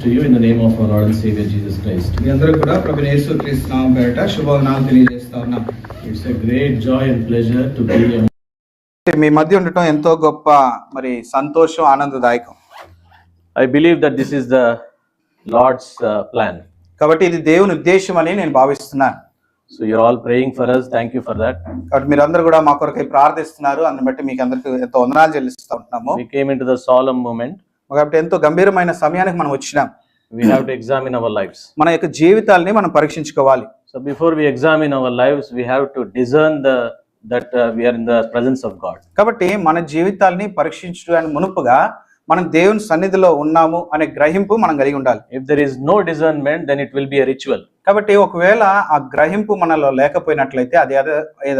to you in the name of our Lord and Savior Jesus Christ. మీ అందరూ కూడా ప్రభువైన యేసుక్రీస్తు నామం పేరిట శుభవందనాలు తెలియజేస్తా ఉన్నాం. It's a great joy and pleasure to be among మీ మధ్య ఉండటం ఎంతో గొప్ప మరి సంతోషం ఆనందదాయకం. I believe that this is the Lord's plan. కాబట్టి ఇది దేవుని ఉద్దేశం అని నేను భావిస్తున్నాను. So you're all praying for us. Thank you for that. కాబట్టి మీరందరూ కూడా మా కొరకై ప్రార్థిస్తున్నారు. అందుని బట్టి మీకు అందరికీ ఎంతో వందనాలు చెల్లిస్తూ ఉంటున్నాము. We came into the solemn moment. కాబట్టి ఎంతో గంభీరమైన సమయానికి మనం వచ్చినాం. We have to examine our lives. మన యొక్క జీవితాల్ని మనం పరీక్షించుకోవాలి. So before we examine our lives, we have to discern that we are in the presence of God. కాబట్టి మన జీవితాల్ని పరీక్షించడానికి మునుపుగా మనం దేవుని సన్నిధిలో ఉన్నాము అనే గ్రహింపు మనం కలిగి ఉండాలి. If there is no discernment, then it will be a ritual. కాబట్టి ఒకవేళ ఆ గ్రహింపు మనలో లేకపోయినట్లయితే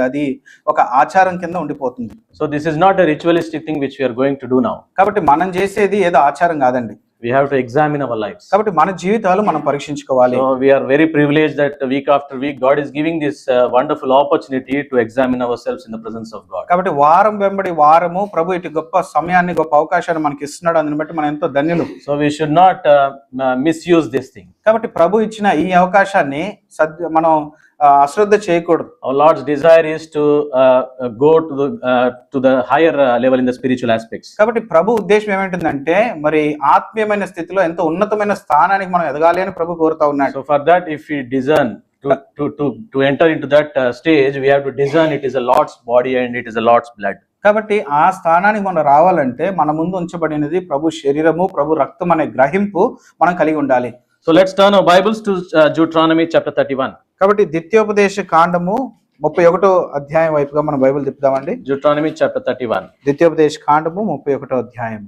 అది ఒక ఆచారం కింద ఉండిపోతుంది. So this is not a ritualistic thing which we are going to do now. కాబట్టి మనం చేసేది ఏదో ఆచారం కాదండి. We have to examine our lives. కాబట్టి మన జీవితాలు మనం పరీక్షించుకోవాలి. So we are very privileged that week after week God is giving this wonderful opportunity to examine ourselves in the presence of God. కాబట్టి వారం వెంబడి వారము ప్రభు ఇటు గొప్ప సమయాన్ని గొప్ప అవకాశాన్ని మనకి ఇస్తున్నాడు. అందుని బట్టి మనం ఎంతో ధన్యులు. So we should not misuse this thing. కాబట్టి ప్రభు ఇచ్చిన ఈ అవకాశాన్ని మనం అశ్రద్ధ చేయకూడదు. Our Lord's desire is to go to the higher level in the spiritual aspects. కాబట్టి ప్రభు ఉద్దేశం ఏమంటుందంటే మరి ఆత్మీయమైన స్థితిలో ఎంతో ఉన్నతమైన స్థానానికి మనం ఎదగాలి అని ప్రభు కోరుతా ఉన్నాడు. So for that, if we discern to enter into that stage, we have to discern it is a Lord's body and it is a Lord's blood. కాబట్టి ఆ స్థానానికి మనం రావాలంటే మన ముందు ఉంచబడినది ప్రభు శరీరము ప్రభు రక్తం అనే గ్రహింపు మనం కలిగి ఉండాలి. So let's turn our Bibles to Deuteronomy chapter 31. కాబట్టి ద్వితీయోపదేశ కాండము 31వ అధ్యాయం వైపుగా మనం బైబిల్ తిప్పుదామండి. Deuteronomy chapter 31. ద్వితీయోపదేశ కాండము 31వ అధ్యాయం.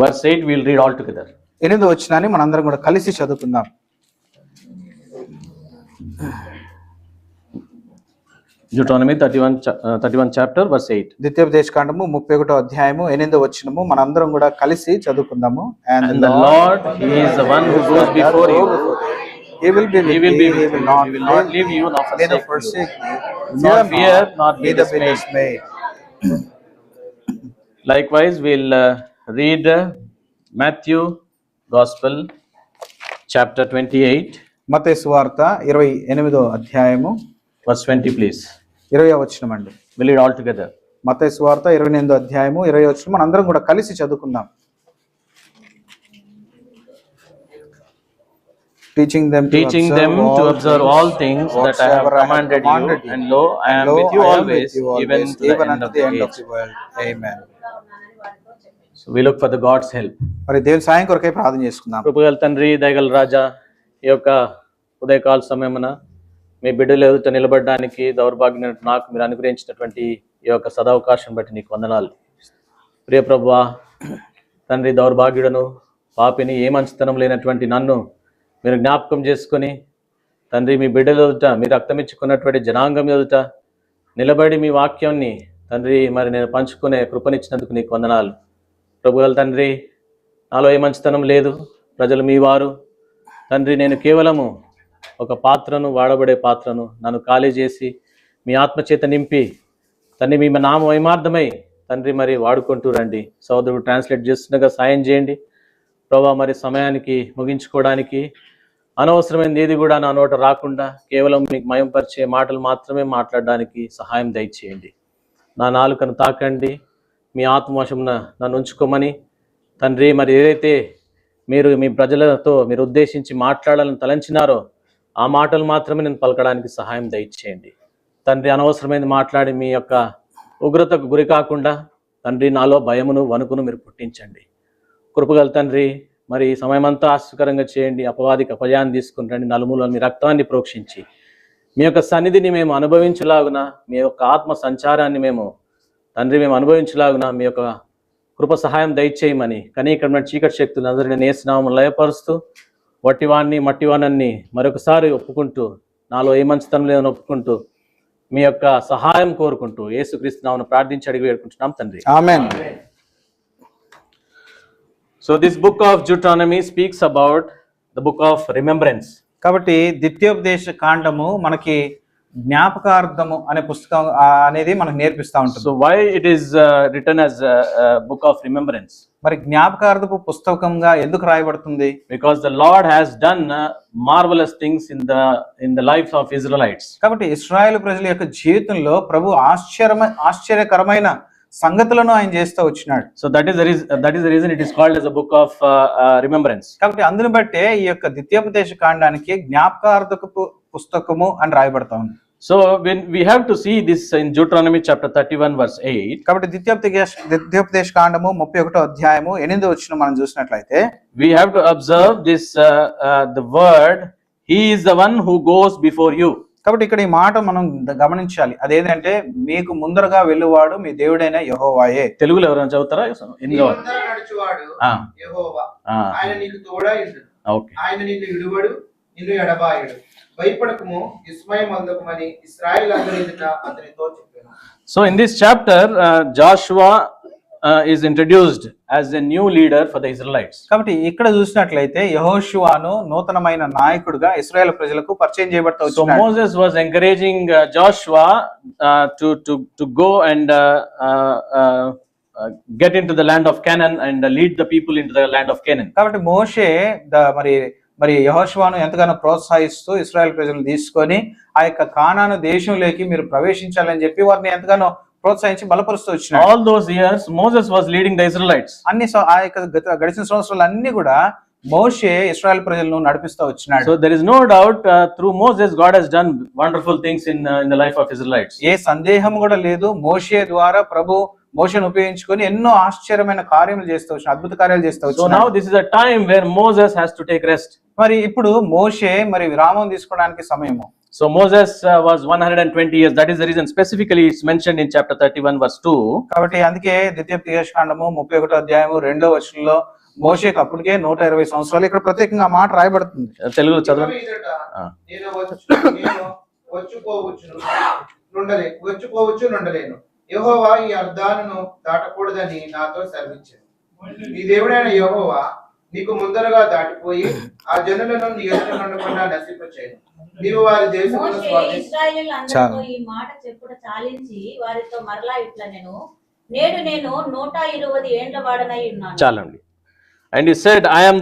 Verse 8 we'll read all together. 8వ వచనాన్ని మనందరం కూడా కలిసి చదువుకుందాం. Deuteronomy 31 chapter verse 8. ద్వితీయోపదేశ కాండము 31వ అధ్యాయము 8వ వచనము మనందరం కూడా కలిసి చదువుకుందాము. And the Lord, he is the one who goes before you. He will be with you. He will not leave you nor forsake you. you. Not fear, not be dismayed. Likewise, we'll read Matthew Gospel chapter 28. మత్తయి సువార్త 28వ అధ్యాయము verse 20 please. 20వ వచనం అండి. We'll read all together. మత్తయి సువార్త 28వ అధ్యాయము 20వ వచనం మనందరం కూడా కలిసి చదువుకుందాం. Teaching them to observe all things that I have commanded you, and lo, I am with you always, even to the end of the world. Amen. So we look for the God's help. మరి దేవుని సాయం కొరకై ప్రార్థన చేసుకుందాం. కృపగల తండ్రి, దయగల రాజా, ఈ యొక్క ఉదయకాల సమయమున మీ బిడ్డలు ఎదుట నిలబడడానికి దౌర్భాగ్యం నాకు మీరు అనుగ్రహించినటువంటి ఈ యొక్క సదవకాశం బట్టి నీకు వందనాలు. ప్రియ ప్రభువా, తండ్రి, దౌర్భాగ్యుడను పాపిని ఏ మంచితనం లేనటువంటి నన్ను మీరు జ్ఞాపకం చేసుకొని తండ్రి మీ బిడ్డల ఎదుట మీరు రక్తమిచ్చుకున్నటువంటి జనాంగం ఎదుట నిలబడి మీ వాక్యాన్ని తండ్రి మరి నేను పంచుకునే కృపనిచ్చినందుకు నీకు వందనాలు. ప్రభువుల తండ్రి, నాలో ఏ మంచితనం లేదు, ప్రజలు మీ వారు తండ్రి, నేను కేవలము ఒక పాత్రను, వాడబడే పాత్రను, నన్ను ఖాళీ చేసి మీ ఆత్మచేత నింపి తండ్రి మీ నామ వైమార్థమై తండ్రి మరి వాడుకుంటూ రండి. సోదరుడు ట్రాన్స్లేట్ చేస్తుండగా సాయం చేయండి ప్రభా. మరి సమయానికి ముగించుకోవడానికి అనవసరమైనది ఏది కూడా నా నోట రాకుండా కేవలం మీకు మయంపరిచే మాటలు మాత్రమే మాట్లాడడానికి సహాయం దయచేయండి. నా నాలుకను తాకండి, మీ ఆత్మవశమున నన్ను ఉంచుకోమని తండ్రి, మరి ఏదైతే మీరు మీ ప్రజలతో మీరు ఉద్దేశించి మాట్లాడాలని తలంచినారో ఆ మాటలు మాత్రమే నేను పలకడానికి సహాయం దయచేయండి తండ్రి. అనవసరమైనది మాట్లాడి మీ యొక్క ఉగ్రతకు గురి కాకుండా తండ్రి నాలో భయమును వణుకును మీరు పుట్టించండి. కృపగల తండ్రి, మరి సమయమంతా ఆశ్చర్యకరంగా చేయండి. అపవాదికి అపజయాన్ని తీసుకుని రండి. నలుమూలను మీ రక్తాన్ని ప్రోక్షించి మీ యొక్క సన్నిధిని మేము అనుభవించలాగున, మీ యొక్క ఆత్మ సంచారాన్ని మేము తండ్రి అనుభవించలాగున మీ యొక్క కృప సహాయం దయచేయమని కనీకరమైన చీకటి శక్తులు అందరినీ నేసినామం లయపరుస్తూ వట్టివాణ్ణి మట్టివాణ్ణి మరొకసారి ఒప్పుకుంటూ నాలో ఏ మంచితనం లేదని ఒప్పుకుంటూ మీ యొక్క సహాయం కోరుకుంటూ యేసుక్రీస్తు నామమున ప్రార్థించి అడిగి వేడుకుంటున్నాం తండ్రి. ఆమేన్. So this book of Deuteronomy speaks about the book of remembrance. కాబట్టి ద్వితీయోపదేశ కాండము మనకి జ్ఞాపకార్థము అనే పుస్తకం అనేది మనకు నేర్పిస్తా ఉంటుంది. So why it is written as a book of remembrance? మరి జ్ఞాపకార్థపు పుస్తకంగా ఎందుకు రాయబడుతుంది? Because the Lord has done marvelous things in the lives of Israelites. కాబట్టి ఇశ్రాయేలు ప్రజల యొక్క జీవితంలో ప్రభు ఆశ్చర్యకరమైన సంగతులను ఆయన చేస్తూ వచ్చినాడు. So that is the reason it is called as a book of remembrance. కాబట్టి అందుని బట్టే ఈ యొక్క ద్వితీయోపదేశ కాండానికి జ్ఞాపకార్థపు పుస్తకము అని రాయబడతా ఉంది. So when we have to see this in Deuteronomy chapter 31 verse 8. కాబట్టి ద్వితీయోపదేశ కాండము 31వ అధ్యాయము 8వ వచనం మనం చూసినట్లయితే we have to observe this the word, he is the one who goes before you. కాబట్టి ఇక్కడ ఈ మాట మనం గమనించాలి. అదేంటంటే మీకు ముందరగా వెళ్ళువాడు మీ దేవుడైన యెహోవాయే. తెలుగులో ఎవరైనా చదువుతారా? నడుచువాడు యెహోవా, ఆయన నీకు తోడైయుండును. ఓకే. ఆయన నిన్ను విడువడు, నిన్ను ఎడబాయడు. భయపడకము, విస్మయమొందకమని ఇశ్రాయేలు ఎదుట అతనితో చెప్పాను. So in this chapter Joshua is introduced as a new leader for the Israelites. కాబట్టి ఇక్కడ చూసినట్లయితే యెహోషువను నూతనమైన నాయకుడిగా ఇశ్రాయేలు ప్రజలకు పరిచయం చేయబడతా So వచ్చాడు. Moses was encouraging Joshua to go and get into the land of Canaan and lead the people into the land of Canaan. కాబట్టి మోషే మరి యెహోషువను ఎంతగానో ప్రోత్సహిస్తూ ఇశ్రాయేల్ ప్రజలను తీసుకొని ఆ యొక్క కానాను దేశంలోకి మీరు ప్రవేశించాలని చెప్పి వారిని ఎంతగానో ప్రోత్సహించి బలపరుస్తూ వచ్చినాడు. All those years Moses was leading the Israelites. ఆ యొక్క గడిచిన సంవత్సరాలు అన్ని కూడా మోషే ఇశ్రాయేల్ ప్రజలను నడిపిస్తూ వచ్చినాడు. So there is no doubt through Moses God has done wonderful things in the life of Israelites. ఏ సందేహం కూడా లేదు, మోషే ద్వారా ప్రభు మోషేను ఉపయోగించుకొని ఎన్నో ఆశ్చర్యమైన కార్యములు చేస్తూ వచ్చిన, అద్భుత కార్యాలు చేస్తూ So వచ్చినాడు. now this is a time where Moses has to take rest. మరి ఇప్పుడు మోషే మరి విరామం తీసుకోవడానికి సమయము. So Moses was 120 years. That is the reason specifically it's mentioned in chapter 31 verse 2. కాబట్టి అందుకే ద్వితీయోపదేశకాండము 31వ అధ్యాయము 2వ వచనంలో మోషేకు అప్పటికే 120 సంవత్సరాలు ఇక్కడ ప్రత్యేకంగా ఆ మాట రాయబడుతుంది. తెలుగులో చదవండి. నేను వచ్చుకోవచ్చు నుండలేను. యెహోవా ఈ అర్ధాలను దాటకూడదని నాతో సెలవిచ్చాడు. నీ దేవుడైన యెహోవా నీకు ముందరగా దాటిపోయి ఆ జనులను నీ ఎదుట నుండకుండా నశింపచేయను. నీవు వారి దేశమును ఇశ్రాయేలీయులందరితో ఈ మాట చెప్పుట చాలించి వారితో మరలా ఇట్లా నేను 120 ఏండ్ల వాడనై ఉన్నాను. చాలండి. And he said, I am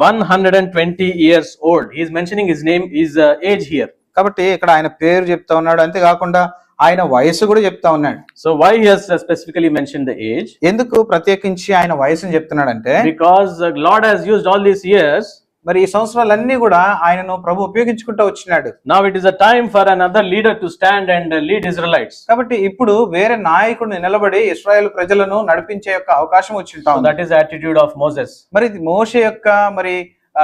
120 years old. He is mentioning his name, his age here. కాబట్టి ఇక్కడ ఆయన పేరు చెప్తా ఉన్నాడు, అంతేకాకుండా ఆయన వయసు కూడా చెప్తా ఉన్నాడు. So why he has specifically mentioned the age? ఎందుకు ప్రత్యేకించి ఆయన వయసుని చెప్తున్నాడంటే Because Lord has used all these years. మరి ఈ సంవత్సరాలన్నీ కూడా ఆయనను ప్రభు ఉపయోగించుకుంటూ వచ్చినాడు. Now it is a time for another leader to stand and lead Israelites. కాబట్టి ఇప్పుడు వేరే నాయకుడిని నిలబడి ఇశ్రాయేలు ప్రజలను నడిపించే యొక్క అవకాశం వచ్చింటా So that is the attitude of Moses. మరి ఇది మోషే యొక్క మరి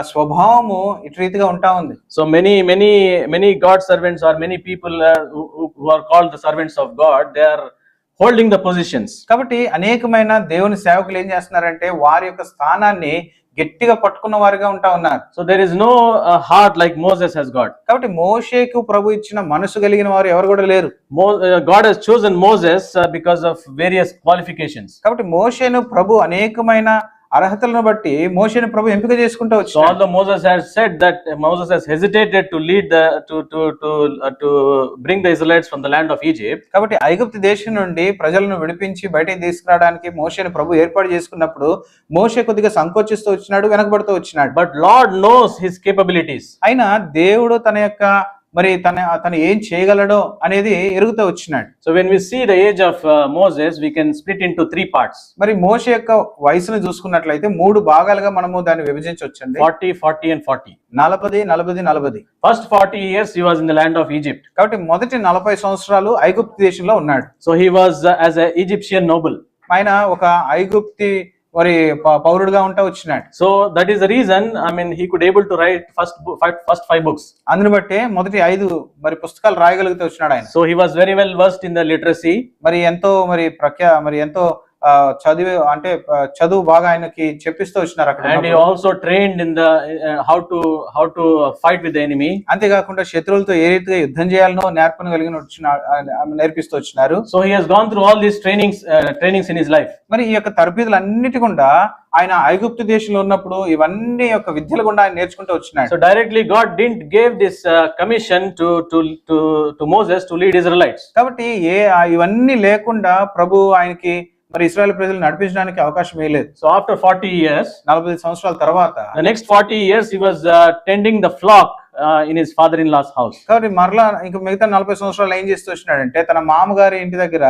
స్వభావము ఇటు రీతిగా ఉంటా ఉంది. So many God servants or many people who are called the servants of God, they are holding the positions. కాబట్టి అనేకమైన దేవుని సేవకులు ఏం చేస్తున్నారంటే వారి యొక్క స్థానాన్ని గట్టిగా పట్టుకున్న వారిగా ఉంటా ఉన్నారు. So there is no heart like Moses has got. కాబట్టి మోషేకు ప్రభు ఇచ్చిన మనసు కలిగిన వారు ఎవరు కూడా లేరు. God has chosen Moses because of various qualifications. కాబట్టి మోషేను ప్రభు అనేకమైన అర్హతలను బట్టి మోషేను ప్రభు ఎంపిక చేసుకుంటూ So వచ్చాడు. although Moses has said that Moses has hesitated to lead to bring the Israelites from the land of Egypt. కాబట్టి ఐగుప్తు దేశం నుండి ప్రజలను విడిపించి బయటికి తీసుకురావడానికి మోషేను ప్రభు ఏర్పాటు చేసుకున్నప్పుడు మోషే కొద్దిగా సంకోచిస్తూ వచ్చినాడు, వెనకబడుతూ వచ్చినాడు. But Lord knows his capabilities. అయినా దేవుడు తన యొక్క మరి తను ఏం చేయగలడో అనేది ఎరుగుతూ వచ్చినాడు. So when we see the age of Moses, we can split into 3 parts. మరి మోషే యొక్క వయసును చూసుకున్నట్లయితే 3 భాగాలుగా మనము దాన్ని విభజించవచ్చండి. 40, 40 and 40. 40. First 40 years he was in the land of Egypt. కాబట్టి మొదటి 40 సంవత్సరాలు ఐగుప్తు దేశంలో ఉన్నాడు. So he was as an Egyptian noble. ఆయన ఒక ఐగుప్తి మరి పౌరుడుగా ఉంటా వచ్చినాడు. So that is the reason, he could able to write first 5 books. అందుని బట్టి మొదటి 5 మరి పుస్తకాలు రాయగలుగుతూ వచ్చినాడు ఆయన. So he was very well versed in the literacy. మరి ఎంతో చదువు బాగా ఆయనకి చెప్పిస్తూ వచ్చినారు అక్కడ And he ఉన్నప్పుడు. also trained in the how to fight with the enemy. అంతేకాకుండా శత్రువులతో ఏ రీతిగా యుద్ధం చేయాలనో నేర్పిస్తూ వచ్చినారు. So he has gone through all these trainings in his life. మరి ఈ యొక్క తరబీదులన్నిటి గుండా ఆయన ఐగుప్తు దేశంలో ఉన్నప్పుడు ఇవన్నీ యొక్క విద్యలు గుండా ఆయన నేర్చుకుంటూ వచ్చినాడు. So directly God didn't give this commission to Moses to lead Israelites. కాబట్టి ఇవన్నీ లేకుండా ప్రభు ఆయనకి మరి ఇశ్రాయేల్ ప్రజలు నడిపించడానికి అవకాశం లేదు. So after 40 years, 40 సంవత్సరాల తర్వాత the next 40 years he was tending the flock in his father-in-law's house. కాబట్టి మరలా ఇంకా మిగతా 40 సంవత్సరాలు ఏం చేస్తూ వచ్చినాడంటే తన మామగారి ఇంటి దగ్గర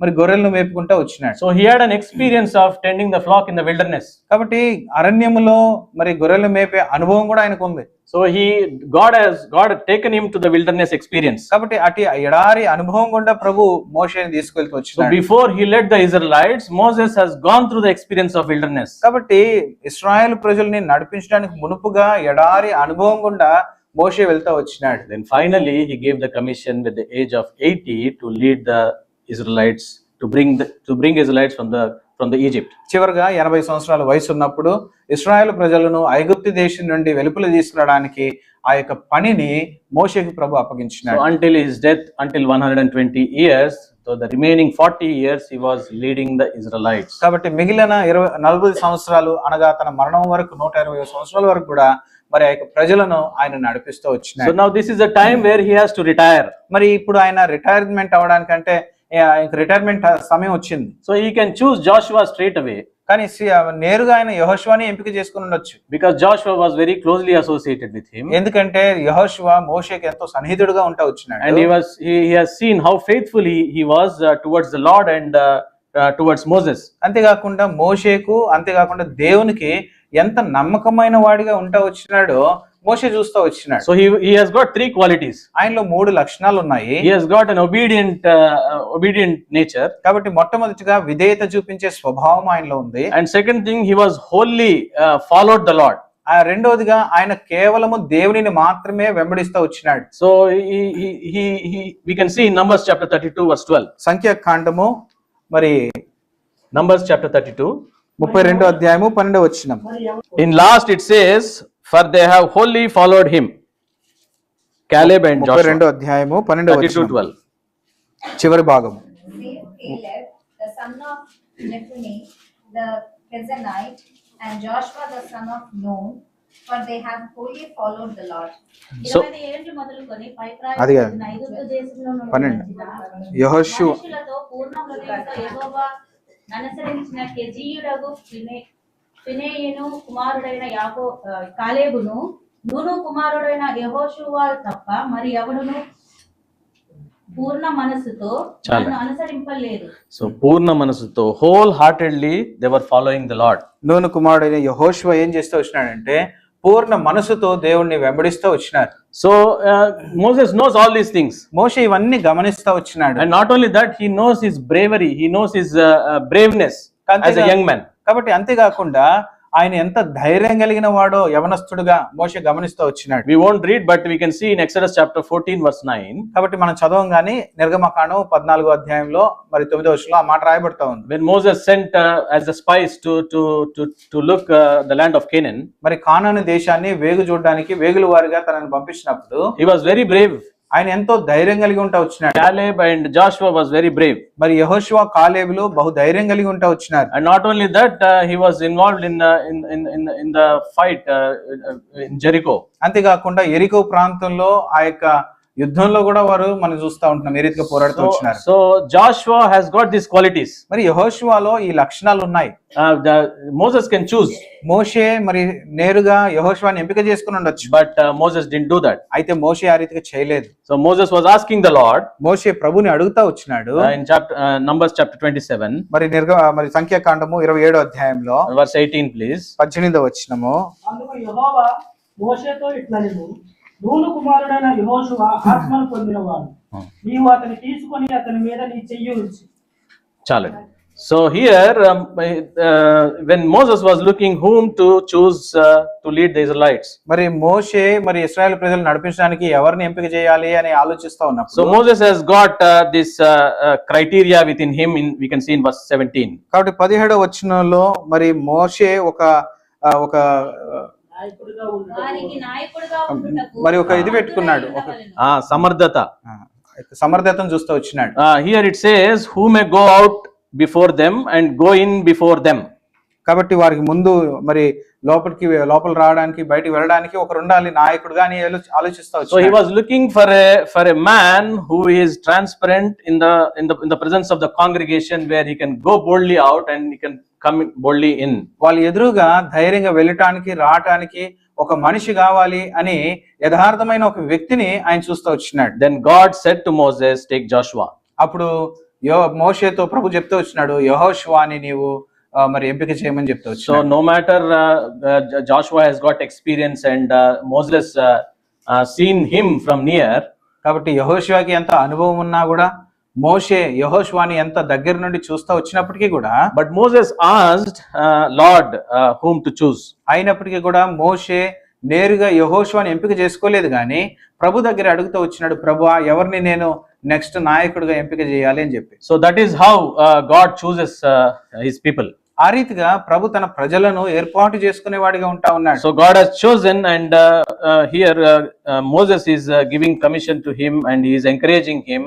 మరి గొర్రెలను మేపుకుంటూ వచ్చినాడు. So he had an experience of tending the flock in the wilderness. కాబట్టి అరణ్యములో మరి గొర్రెలు మేపే అనుభవం కూడా ఆయనకు ఉంది. So God had taken him to the wilderness experience. కాబట్టి అటు ఎడారి అనుభవం గుండా ప్రభు మోషేని తీసుకెళ్తూ So వచ్చినాడు. before he led the Israelites, Moses has gone through the experience of wilderness. కాబట్టి ఇశ్రాయేల్ ప్రజల్ని నడిపించడానికి మునుపుగా ఎడారి అనుభవం గుండా మోషే వెళ్తూ వచ్చినాడు. Then finally he gave the commission with the age of 80 to lead the Israelites to bring Israelites from the Egypt. చివరిగా 80 సంవత్సరాల వయసు ఉన్నప్పుడు ఇశ్రాయేల్ ప్రజలను ఐగుప్తు దేశం నుండి వెలుపల తీసుకురావడానికి ఆ యొక్క పనిని మోషేకి ప్రభు అప్పగించినాడు. So until his death, until 120 years, so the remaining 40 years he was leading the Israelites. కాబట్టి మిగిలిన 40 సంవత్సరాలు అనగా తన మరణం వరకు 120 సంవత్సరాల వరకు కూడా మరి ఆ యొక్క ప్రజలను ఆయన నడిపిస్తూ So వచ్చినాడు. now this is the time where he has to retire. మరి ఇప్పుడు ఆయన రిటైర్మెంట్ అవడానికంటే రిటైర్మెంట్ సమయం వచ్చింది. So he can choose Joshua straight away, కానీ నేరుగా ఆయన యెహోషువని ఎంపిక చేసుకుని ఉండొచ్చు. because Joshua was very closely associated with him, ఎందుకంటే యెహోషువ మోషేకి ఎంతో సన్నిహితుడుగా ఉంటా వచ్చినాడు. and he has seen how faithful he was towards the Lord and towards Moses. అంతేకాకుండా మోషేకు అంతేకాకుండా దేవునికి ఎంత నమ్మకమైన వాడిగా ఉంటా వచ్చినాడో మోషే చూస్తూ వచ్చినాడు. So he has got three qualities. ఆయనలో 3 లక్షణాలు ఉన్నాయి. He has got an obedient nature, కాబట్టి మొట్టమొదటిగా విధేయత చూపించే స్వభావం ఆయనలో ఉంది. and second thing, he was wholly followed the Lord. రెండవదిగా ఆయన కేవలము దేవునిని మాత్రమే వెంబడిస్తూ వచ్చినాడు. So we can see in Numbers chapter 32 verse 12. సంఖ్యాకాండము మరి Numbers chapter 32. 32 అధ్యాయము 12వ వచనం. In last it says, for they have wholly followed him. Caleb and Joshua. 32 అధ్యాయము 12వ 32 వచనం 12. చివరి భాగము. Caleb, the son of Jephunneh, the Kenizzite, and Joshua, the son of Nun, for they have wholly followed the Lord. 20 ఏళ్ళు మొదలుకొని అది కాదు. ఐగుప్తు దేశంలో నుండి 12. వచ్చిన యెహోషువ మనుషులతో పూర్ణ హృదయంతో యెహోవా అనుసరించిన కెజీయుడగు ఫినెయును కుమారుడైన కాలేబును నూను కుమారుడైన యెహోషువ తప్ప మరి ఎవడును పూర్ణ మనసుతో నన్ను అనుసరింపలేదు. So పూర్ణ మనసుతో, wholeheartedly they were following the Lord. నూను కుమారుడైన యెహోషువ ఏం చేస్తూ వచ్చినాడంటే పూర్ణ మనసుతో దేవుణ్ణి వెంబడిస్తూ వచ్చినారు. So Moses knows all these things, మోషే ఇవన్నీ గమనిస్తూ వచ్చినాడు. and not only that, he knows his bravery, he knows his braveness as a young man. కాబట్టి అంతేకాకుండా ఆయన ఎంత ధైర్యం కలిగిన వాడో యవనస్తుడుగా మోషే గమనిస్తూ వచ్చినాడు. We won't read, but we can see in Exodus chapter 14 verse 9. కాబట్టి మనం చదవంగానే నిర్గమకాండం 14వ అధ్యాయంలో మరి 9వ వచనంలో ఆ మాట రాయబడతా ఉంది. When Moses sent as the spies to look the land of Canaan, మరి కానాను దేశాన్ని వేగు చూడడానికి వేగుల వారిగా తనని పంపించినప్పుడు he was very brave. ఆయన ఎంతో ధైర్యం కలిగి ఉంటా వచ్చినాడు. Caleb and Joshua was very brave. మరి యెహోషువ కాలేబులు బహు ధైర్యం కలిగి ఉంటా వచ్చినారు. And not only that, he was involved in the fight in Jericho. అంతేకాకుండా ఎరికో ప్రాంతంలో ఆ యొక్క యుద్ధంలో కూడా వారు మనం చూస్తూ ఉంటున్నాం ఏ రీతిగా పోరాడుతూ వచ్చినారు. So Joshua has got these qualities. మరి యెహోషువలో ఈ లక్షణాలు ఉన్నాయి. Moses can choose, మోషే మరి నేరుగా యెహోషువని ఎంపిక చేసుకుని ఉండొచ్చు. but Moses didn't do that. అయితే మోషే ఆ రీతిగా చేయలేదు. So Moses was asking the Lord మోషే ప్రభుని అడుగుతా వచ్చినాడు. in Numbers chapter 27, మరి సంఖ్యాకాండము 27వ అధ్యాయంలో verse 18, please. 18వ వచనము. అందుకు యెహోవా మోషేతో ఇట్లనెను, నూను కుమారుడైన యెహోషువ ఆత్మను పొందినవాడు, నీవు అతని తీసుకొని అతని మీద నీ చెయ్యి ఉంచి. చాలండి. So here, when Moses was looking whom to choose to lead the Israelites, మరి మోషే మరి ఇశ్రాయేల్ ప్రజలు నడిపించడానికి ఎవరిని ఎంపిక చేయాలి అని ఆలోచిస్తా so ఉన్నప్పుడు Moses has got this criteria within him. We can see in verse 17. కాబట్టి 17వ వచనంలో మరి మోషే ఒక నాయకుడిగా వారికి ఉండటకు నాయకుడిగా ఉండుటకు మరి ఒక ఇది పెట్టుకున్నాడు. సమర్థుడై ఉండవలెను. Samardhata. సమర్థతను చూస్తూ వచ్చినాడు. Here it says, who may go out before them and go in before them. కాబట్టి వారికి ముందు మరి లోపల రావడానికి బయటికి వెళ్ళడానికి ఒకరు ఉండాలి నాయకుడుగా అని ఆలోచిస్తా So he వచ్చాడు. was looking for a man who is transparent in the presence of the congregation, where he can go boldly out and he can come boldly in. వాళ్ళ ఎదురుగా ధైర్యంగా వెళ్ళటానికి రావటానికి ఒక మనిషి కావాలి అని యథార్థమైన ఒక వ్యక్తిని ఆయన చూస్తూ వచ్చినాడు. Then God said to Moses, take Joshua. అప్పుడు మోషేతో ప్రభు చెప్తూ వచ్చినాడు, యెహోషువాని నీవు మరి ఎంపిక చేయమని చెప్తూ So వచ్చినాడు. no matter Joshua has got experience and Moses seen him from near, కాబట్టి యెహోషువాకి ఎంత అనుభవం ఉన్నా కూడా మోషే యెహోషువాని ఎంత దగ్గర నుండి చూస్తా వచ్చినప్పటికీ కూడా but Moses asked Lord whom to choose. అయినప్పటికీ కూడా మోషే నేరుగా యెహోషువాని ఎంపిక చేసుకోలేదు కానీ ప్రభు దగ్గర అడుగుతూ వచ్చినాడు, ప్రభువా ఎవరిని నేను నెక్స్ట్ నాయకుడిగా ఎంపిక చేయాలి అని చెప్పి. So that is how God chooses his people. ఆ రీతిగా ప్రభు తన ప్రజలను ఏర్పాటు చేసుకునేవాడిగా ఉంటా ఉన్నాడు. So God has chosen, and here Moses is giving commission to him and he is encouraging him.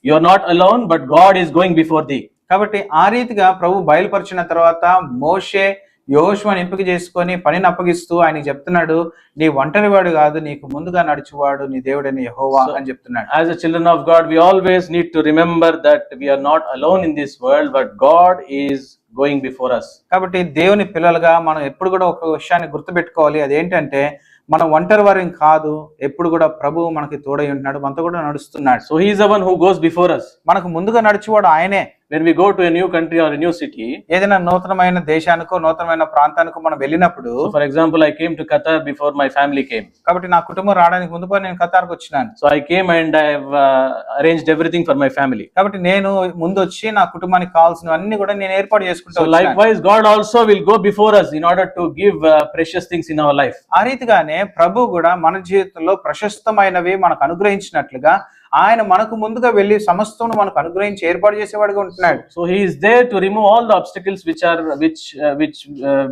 You are not alone, but God is going before thee. కాబట్టి ఆ రీతిగా ప్రభు బయలుపరిచిన తర్వాత మోషే యెహోషువని ఎంపిక చేసుకొని పనిని అప్పగిస్తూ ఆయనకి చెప్తున్నాడు, నీ ఒంటరివాడు కాదు, నీకు ముందుగా నడిచేవాడు నీ దేవుడైన యెహోవా అని చెప్తున్నాడు. As a children of God, we always need to remember that we are not alone in this world, but God is going before us. కాబట్టి దేవుని పిల్లలుగా మనం ఎప్పుడు కూడా ఒక విషయాన్ని గుర్తుపెట్టుకోవాలి, అదేంటంటే మనం ఒంటరి వారిని కాదు, ఎప్పుడు కూడా ప్రభువు మనకి తోడై ఉంటున్నాడు, మనతో కూడా నడుస్తున్నాడు. So he is the one who goes before us. మనకు ముందుగా నడిచేవాడు ఆయనే. When we go to a new country or a new city, ఏదైనా నూతనమైన దేశానికో నూతనమైన ప్రాంతానికో మనం వెళ్ళినప్పుడు, so for example, I came to Qatar before my family came. కాబట్టి నా కుటుంబం రావడానికి ముందు నేను ఖతార్కి వచ్చినాను. So I came and I have arranged everything for my family. కాబట్టి నేను ముందు వచ్చి నా కుటుంబానికి కావాల్సినవన్నీ కూడా నేను ఏర్పాటు చేసుకుంటూ So వచ్చాను. likewise, God also will go before us in order to give precious things in our life. ఆ రీతిగానే ప్రభు కూడా మన జీవితంలో ప్రశస్తమైనవి మనకు అనుగ్రహించినట్లుగా ఆయన మనకు ముందుగా వెళ్లి సమస్తం మనకు అనుగ్రహించి ఏర్పాటు చేసేవాడిగా ఉంటున్నాడు. So he is there to remove all the obstacles which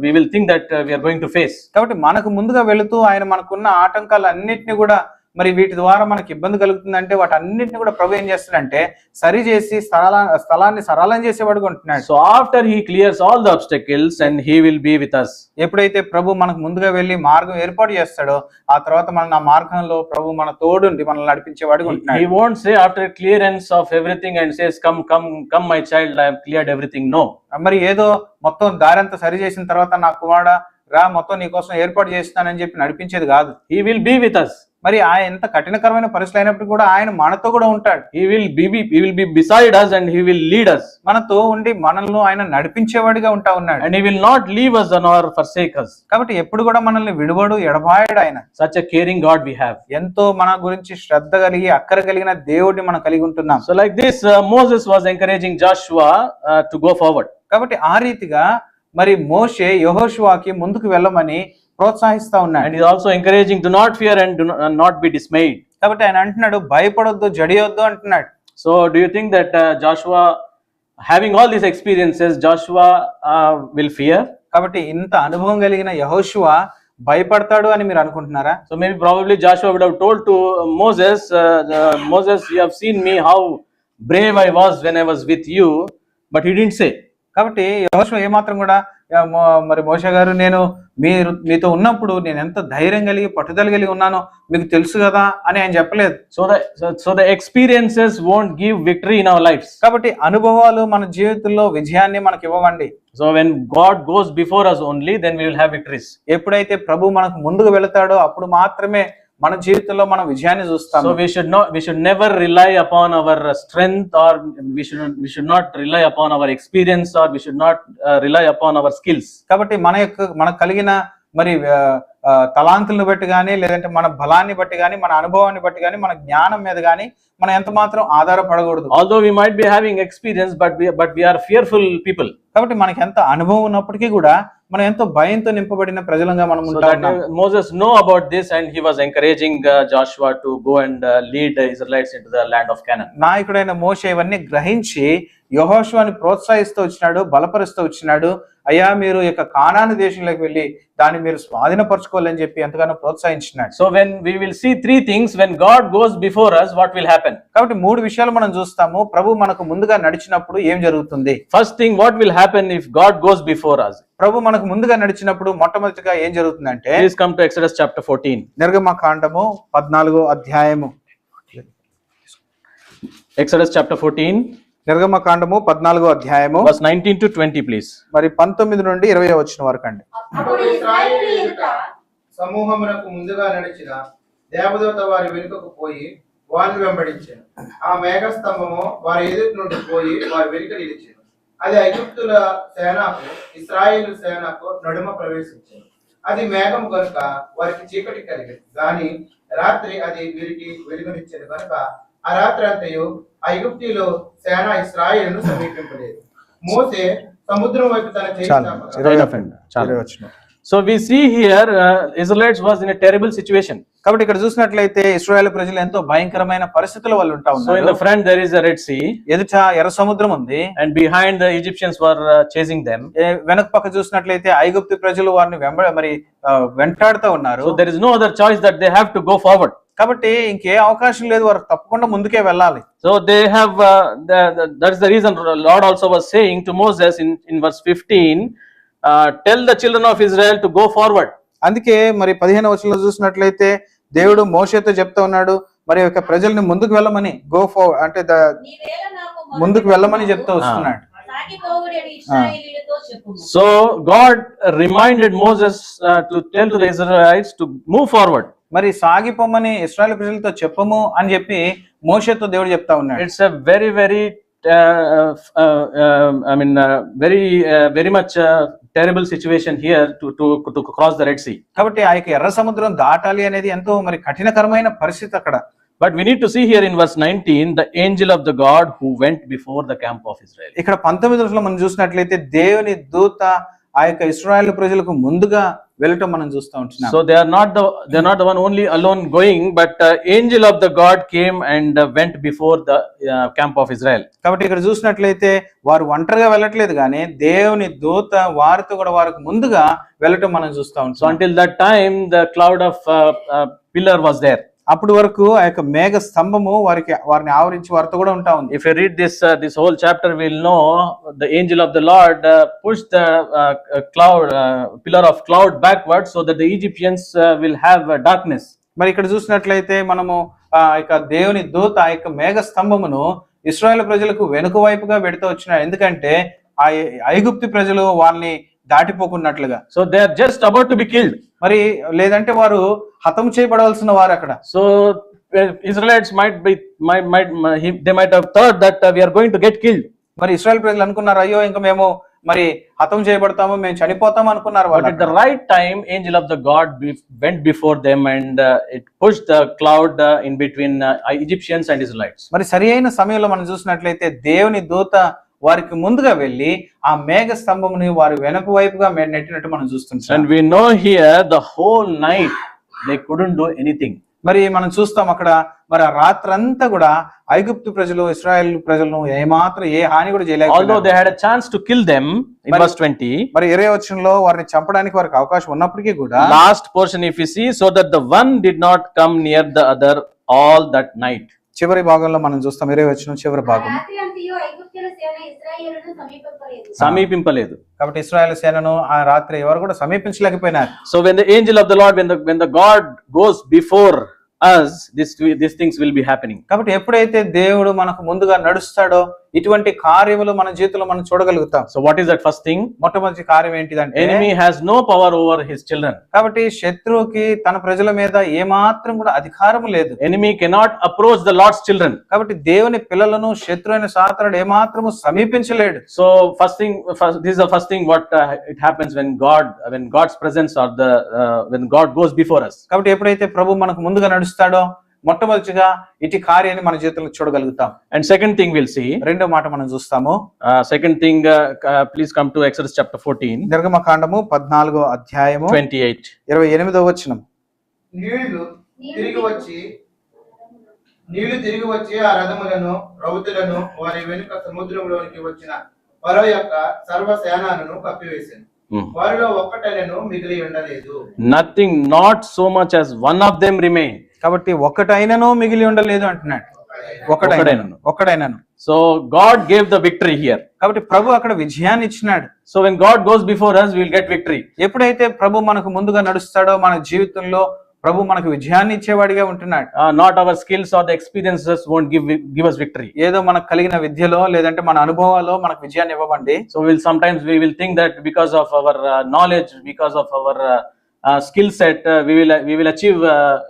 we will think that we are going to face. కాబట్టి మనకు ముందుగా వెళుతూ ఆయన మనకున్న ఆటంకాలన్నిటిని కూడా మరి వీటి ద్వారా మనకి ఇబ్బంది కలుగుతుందంటే వాటన్నిటిని కూడా ప్రభు ఏం చేస్తాడంటే సరి చేసి స్థలాన్ని సరళం చేసేవాడుగా ఉంటున్నాడు. So after he clears all the obstacles, and he will be with us. ఎప్పుడైతే ప్రభు మనకు ముందుగా వెళ్లి మార్గం ఏర్పాటు చేస్తాడో ఆ తర్వాత మన ఆ మార్గంలో ప్రభు మన తోడుండి మనల్ని నడిపించేవాడుగా He ఉంటున్నాడు. won't say after clearance of everything and says, come my child, I have cleared everything. No. మరి ఏదో మొత్తం దారంతా సరి చేసిన తర్వాత నా కుమారుడా రా మొత్తం నీ కోసం ఏర్పాటు చేస్తానని చెప్పి నడిపించేది కాదు. He will be with us. మరి ఆయన ఎంత కఠినకరమైన పరిస్థితులు అయినప్పుడు కూడా ఆయన మనతో కూడా ఉంటాడు. He will be beside us and he will lead us. మనతో ఉండి మనల్ని ఆయన నడిపించేవాడిగా ఉంటా ఉన్నాడు. And he will not leave us nor forsake us. కాబట్టి ఎప్పుడు కూడా మనల్ని విడువడు ఎడబాయడు ఆయన. Such a caring God we have. ఎంతో మన గురించి శ్రద్ధ కలిగి అక్కర కలిగిన దేవుడిని మనం కలిగి ఉంటున్నాం. So like this, Moses was encouraging Joshua to go forward. కాబట్టి ఆ రీతిగా మరి మోషే యెహోషువాకి ముందుకు వెళ్ళమని ప్రోత్సహిస్తా ఉన్నాడు. And he is also encouraging to not fear and not be dismayed. కాబట్టి ఆయన అంటున్నాడు భయపడొద్దు జడియొద్దు అంటున్నాడు. So do you think that Joshua, having all these experiences, Joshua will fear? కాబట్టి ఇంత అనుభవం కలిగిన యెహోషువా భయపడతాడు అని మీరు అనుకుంటున్నారా? So maybe probably Joshua would have told to Moses, Moses, you have seen me how brave I was when I was with you, but he didn't say. కాబట్టి యెహోషువ ఏమాత్రం కూడా మరి మోషే గారు నేను మీతో ఉన్నప్పుడు నేను ఎంత ధైర్యం కలిగి పట్టుదల కలిగి ఉన్నానో మీకు తెలుసు కదా అని ఆయన చెప్పలేదు. So the experiences won't give victory in our lives. కాబట్టి అనుభవాలు మన జీవితంలో విజయాన్ని మనకి ఇవ్వవండి. So when God goes before us only, then we will have victories. ఎప్పుడైతే ప్రభు మనకు ముందుకు వెళతాడో అప్పుడు మాత్రమే మన జీవితంలో మనం విజయాన్ని చూస్తాం. So we should never rely upon our strength, or we should not rely upon our experience, or we should not rely upon our skills. కాబట్టి మనకు కలిగిన మరి తలాంతులను బట్టి కానీ, లేదంటే మన బలాన్ని బట్టి కానీ, మన అనుభవాన్ని బట్టి కానీ, మన జ్ఞానం మీద కానీ మనం ఎంత మాత్రం ఆధారపడకూడదు. Although we might be having experience, but we are fearful people. కాబట్టి మనకి ఎంత అనుభవం ఉన్నప్పటికీ కూడా మనం ఎంతో భయంతో నింపబడిన ప్రజలంగా మనం So ఉంటాం. that Moses know about this, and he was encouraging Joshua to go and lead the Israelites into the land of Canaan. నాయకుడైన మోషే ఇవన్నీ గ్రహించి యెహోషువని ప్రోత్సహిస్తూ వచ్చినాడు, బలపరుస్తూ వచ్చినాడు. అయ్యా మీరు ఇక కానాను దేశంలోకి వెళ్ళి దాన్ని మీరు స్వాధీనపరచుకోవాలని చెప్పి ఎంతగానో ప్రోత్సహించినాడు. So when we will see three things, when God goes before us, what will happen? కాబట్టి 3 విషయాలు మనం చూస్తాము. ప్రభు మనకు ముందుగా నడిచినప్పుడు ఏం జరుగుతుంది? First thing, what will happen if God goes before us? ప్రభు మనకు ముందుగా నడిచినప్పుడు మొట్టమొదటిగా ఏం జరుగుతుందంటే, Please come to Exodus chapter 14. నిర్గమకాండము 14వ అధ్యాయము. Exodus chapter 14, నిర్గమకాండము 14వ అధ్యాయము verse 19 to 20, please. మరి 19 నుండి 20 వచనం వరకు అండి. అప్పుడు ఇశ్రాయేలు ఎదుట సమూహమునకు ముందుగా నడిచిన దేవదూత వారి వెనుకకు పోయి వారిని వెంబడించాను. ఆ మేఘస్తంభము వారి ఎదుటి నుండి పోయి వారి వెనుక నిలిచాను. అది ఐగుప్తుల సేనకు ఇశ్రాయేలు సేనకు నడుమ ప్రవేశించాను. అది మేఘం కనుక వారికి చీకటి కలిగింది, గాని రాత్రి అది వీరికి వెలుగునిచ్చింది కనుక ఆ రాత్రి అంతయు ఐగుప్తీయులు సేన ఇశ్రాయేలును సమీపింపలేదు. మోసే సముద్రం వైపు తన చేయి చాలు, చాపగా 20 వచనం. So we see here Israelites was in a terrible situation. కాబట్టి ఇక్కడ చూసినట్లయితే ఇశ్రాయేలు ప్రజలు ఎంతో భయంకరమైన పరిస్థితుల వల్ల ఉంటా So in the ఉన్నారు. front there is a Red Sea, ఎదుట ఎర్ర సముద్రం ఉంది. and behind the Egyptians were chasing them. వెనక పక్క చూసినట్లయితే ఐగుప్తు ప్రజలు వారిని వెంటాడుతూ ఉన్నారు. So there is no other choice that they have to go forward. కాబట్టి ఇంకే అవకాశం లేదు, వారు తప్పకుండా ముందుకే వెళ్ళాలి. So they have that's the reason Lord also was saying to Moses in verse 15, tell the children of Israel to go forward. అందుకే మరి 15వ వచనంలో చూసినట్లయితే దేవుడు మోషేతో చెప్తా ఉన్నాడు, మరి యొక్క ప్రజల్ని ముందుకు వెళ్ళమని, గో ఫార్ అంటే నీవేళ నాకు ముందుకు వెళ్ళమని చెప్తూ వస్తున్నాడు. సాగిపోవుడి అని ఇశ్రాయేలీయులతో చెప్పుము. So God reminded Moses to tell to the Israelites to move forward. మరి సాగిపోమని ఇశ్రాయేలు ప్రజలతో చెప్పము అని చెప్పి మోషేతో దేవుడు చెప్తా ఉన్నాడు. It's a very very much terrible situation here to cross the Red Sea. కాబట్టి ఆ యొక్క ఎర్ర సముద్రం దాటాలి అనేది ఎంతో మరి కఠినకరమైన పరిస్థితి అక్కడ. But we need to see here in verse 19 the angel of the God who went before the camp of Israel. ఇక్కడ 19వ మనం చూసినట్లయితే దేవుని దూత ఆ యొక్క ఇశ్రాయేలు ప్రజలకు ముందుగా వెళ్ళటం మనం చూస్తూ ఉంటున్నాం. So they are not the one only alone going, but angel of the God came and went before the camp of Israel. కాబట్టి ఇక్కడ చూసినట్లయితే వారు ఒంటరిగా వెళ్ళట్లేదు, కానీ దేవుని దూత వారితో కూడా వారికి ముందుగా వెళ్ళటం మనం చూస్తూ So ఉంటాం. until that time the cloud of pillar was there. అప్పటి వరకు ఆ యొక్క మేఘ స్తంభము వారిని ఆవరించి వారితో కూడా ఉంటా ఉంది. If you read this whole chapter, we'll know the angel of the Lord pushed the pillar of cloud backwards so that the Egyptians will have darkness. మరి ఇక్కడ చూసినట్లయితే మనము ఆ యొక్క దేవుని దూత ఆ యొక్క మేఘ స్తంభమును ఇశ్రాయేలు ప్రజలకు వెనుక వైపుగా పెడుతూ వచ్చినాడు. ఎందుకంటే ఆ ఐగుప్తు ప్రజలు వాళ్ళని దాటిపోకున్నట్లుగా. So they are just about to be killed. మరి లేదంటే వారు హతం చేయబడవలసిన వారు అక్కడ. So Israelites they might have thought that we are going to get killed. మరి ఇశ్రాయేల్ ప్రజలు అనుకున్నారు, అయ్యో ఇంకా మేము మరి హతం చేయబడతాము, మేము చనిపోతాము అనుకున్నారు But at the వాళ్ళు. right time, angel of the God went before them and it pushed the cloud in between Egyptians and Israelites. మరి సరి అయిన సమయంలో మనం చూసినట్లయితే దేవుని దూత వారికి ముందుగా వెళ్ళి ఆ మేఘ స్తంభముని వారి వెనక వైపుగా నెట్టినట్టు మనం చూస్తుంటాం. And we know here the whole night they couldn't do anything. మరి మనం చూస్తాం అక్కడ మరి ఆ రాత్రంతా కూడా ఐగుప్తు ప్రజలు ఇశ్రాయేల్ ప్రజలను ఏమాత్రం ఏ హాని కూడా Although చేయలేకపోయారు. they had a chance to kill them in verse 20. మరి 20వ వచనంలో వారిని చంపడానికి వారికి అవకాశం ఉన్నప్పటికీ కూడా Last portion if you see, so that the one did not come near the other all that night. చివరి భాగంలో మనం చూస్తాం 20వ వచనం చివరి భాగం. రాత్రి అంతయు ఐగుప్తుల సేన ఇశ్రాయేలును సమీపింపలేదు. సమీపింపలేదు. కాబట్టి ఇశ్రాయేల్ సేనను ఆ రాత్రి ఎవరు కూడా సమీపించలేకపోయినారు. So when the angel of the Lord, when the God goes before us, these things will be happening. కాబట్టి ఎప్పుడైతే దేవుడు మనకు ముందుగా నడుస్తాడో ఇటువంటి కార్యములు మన జీవితంలో మనం చూడగలుగుతాం. So what is that first thing? మొట్టమొదటి కార్యం ఏంటిదంటే Enemy has no power over his children. కాబట్టి శత్రువుకి తన ప్రజల మీద ఏమాత్రం కూడా అధికారం లేదు. Enemy cannot approach the Lord's children. కాబట్టి దేవుని పిల్లలను శత్రువైన సాతానుడు ఏమాత్రము సమీపించలేడు. So this is the first thing what it happens when God's presence or when God goes before us. కాబట్టి ఎప్పుడైతే ప్రభు మనకు ముందుగా నడుస్తాడో మొట్టమొదటిగా ఇటు కార్యాన్ని మన జీవితంలో చూడగలుగుతాం. And second thing we'll see. రెండో మాట మనం చూస్తాము. Second thing, please come to Exodus chapter 14. నిర్గమకాండము 14వ అధ్యాయము 28. 28వ వచనం. నీళ్లు తిరిగి వచ్చి ఆ రథములను రౌతులను వారి వెనుక సముద్రంలోనికి వచ్చిన ఫరో యొక్క సర్వ సేనాలను కప్పివేసింది. వారిలో ఒక్కటైనను మిగిలి ఉండలేదు. Nothing, not so much as one of them remained. కాబట్టి ఒక్కటైనను మిగిలి ఉండలేదు అంటున్నాడు. ఒక్కడైనను. So God gave the victory here. కాబట్టి ప్రభు అక్కడ విజయాన్ని ఇచ్చినాడు. So when God goes before us, we will get victory. ఎప్పుడైతే ప్రభు మనకు ముందుగా నడుస్తాడో మన జీవితంలో ప్రభు మనకు విజయాన్ని ఇచ్చేవాడిగా ఉంటున్నాడు. Not our skills or the experiences won't give us victory. ఏదో మనకు కలిగిన విద్యలో లేదంటే మన అనుభవాల్లో మనకు విజయాన్ని ఇవ్వబండి. So sometimes we will think that because of our knowledge, because of our skill set, we will achieve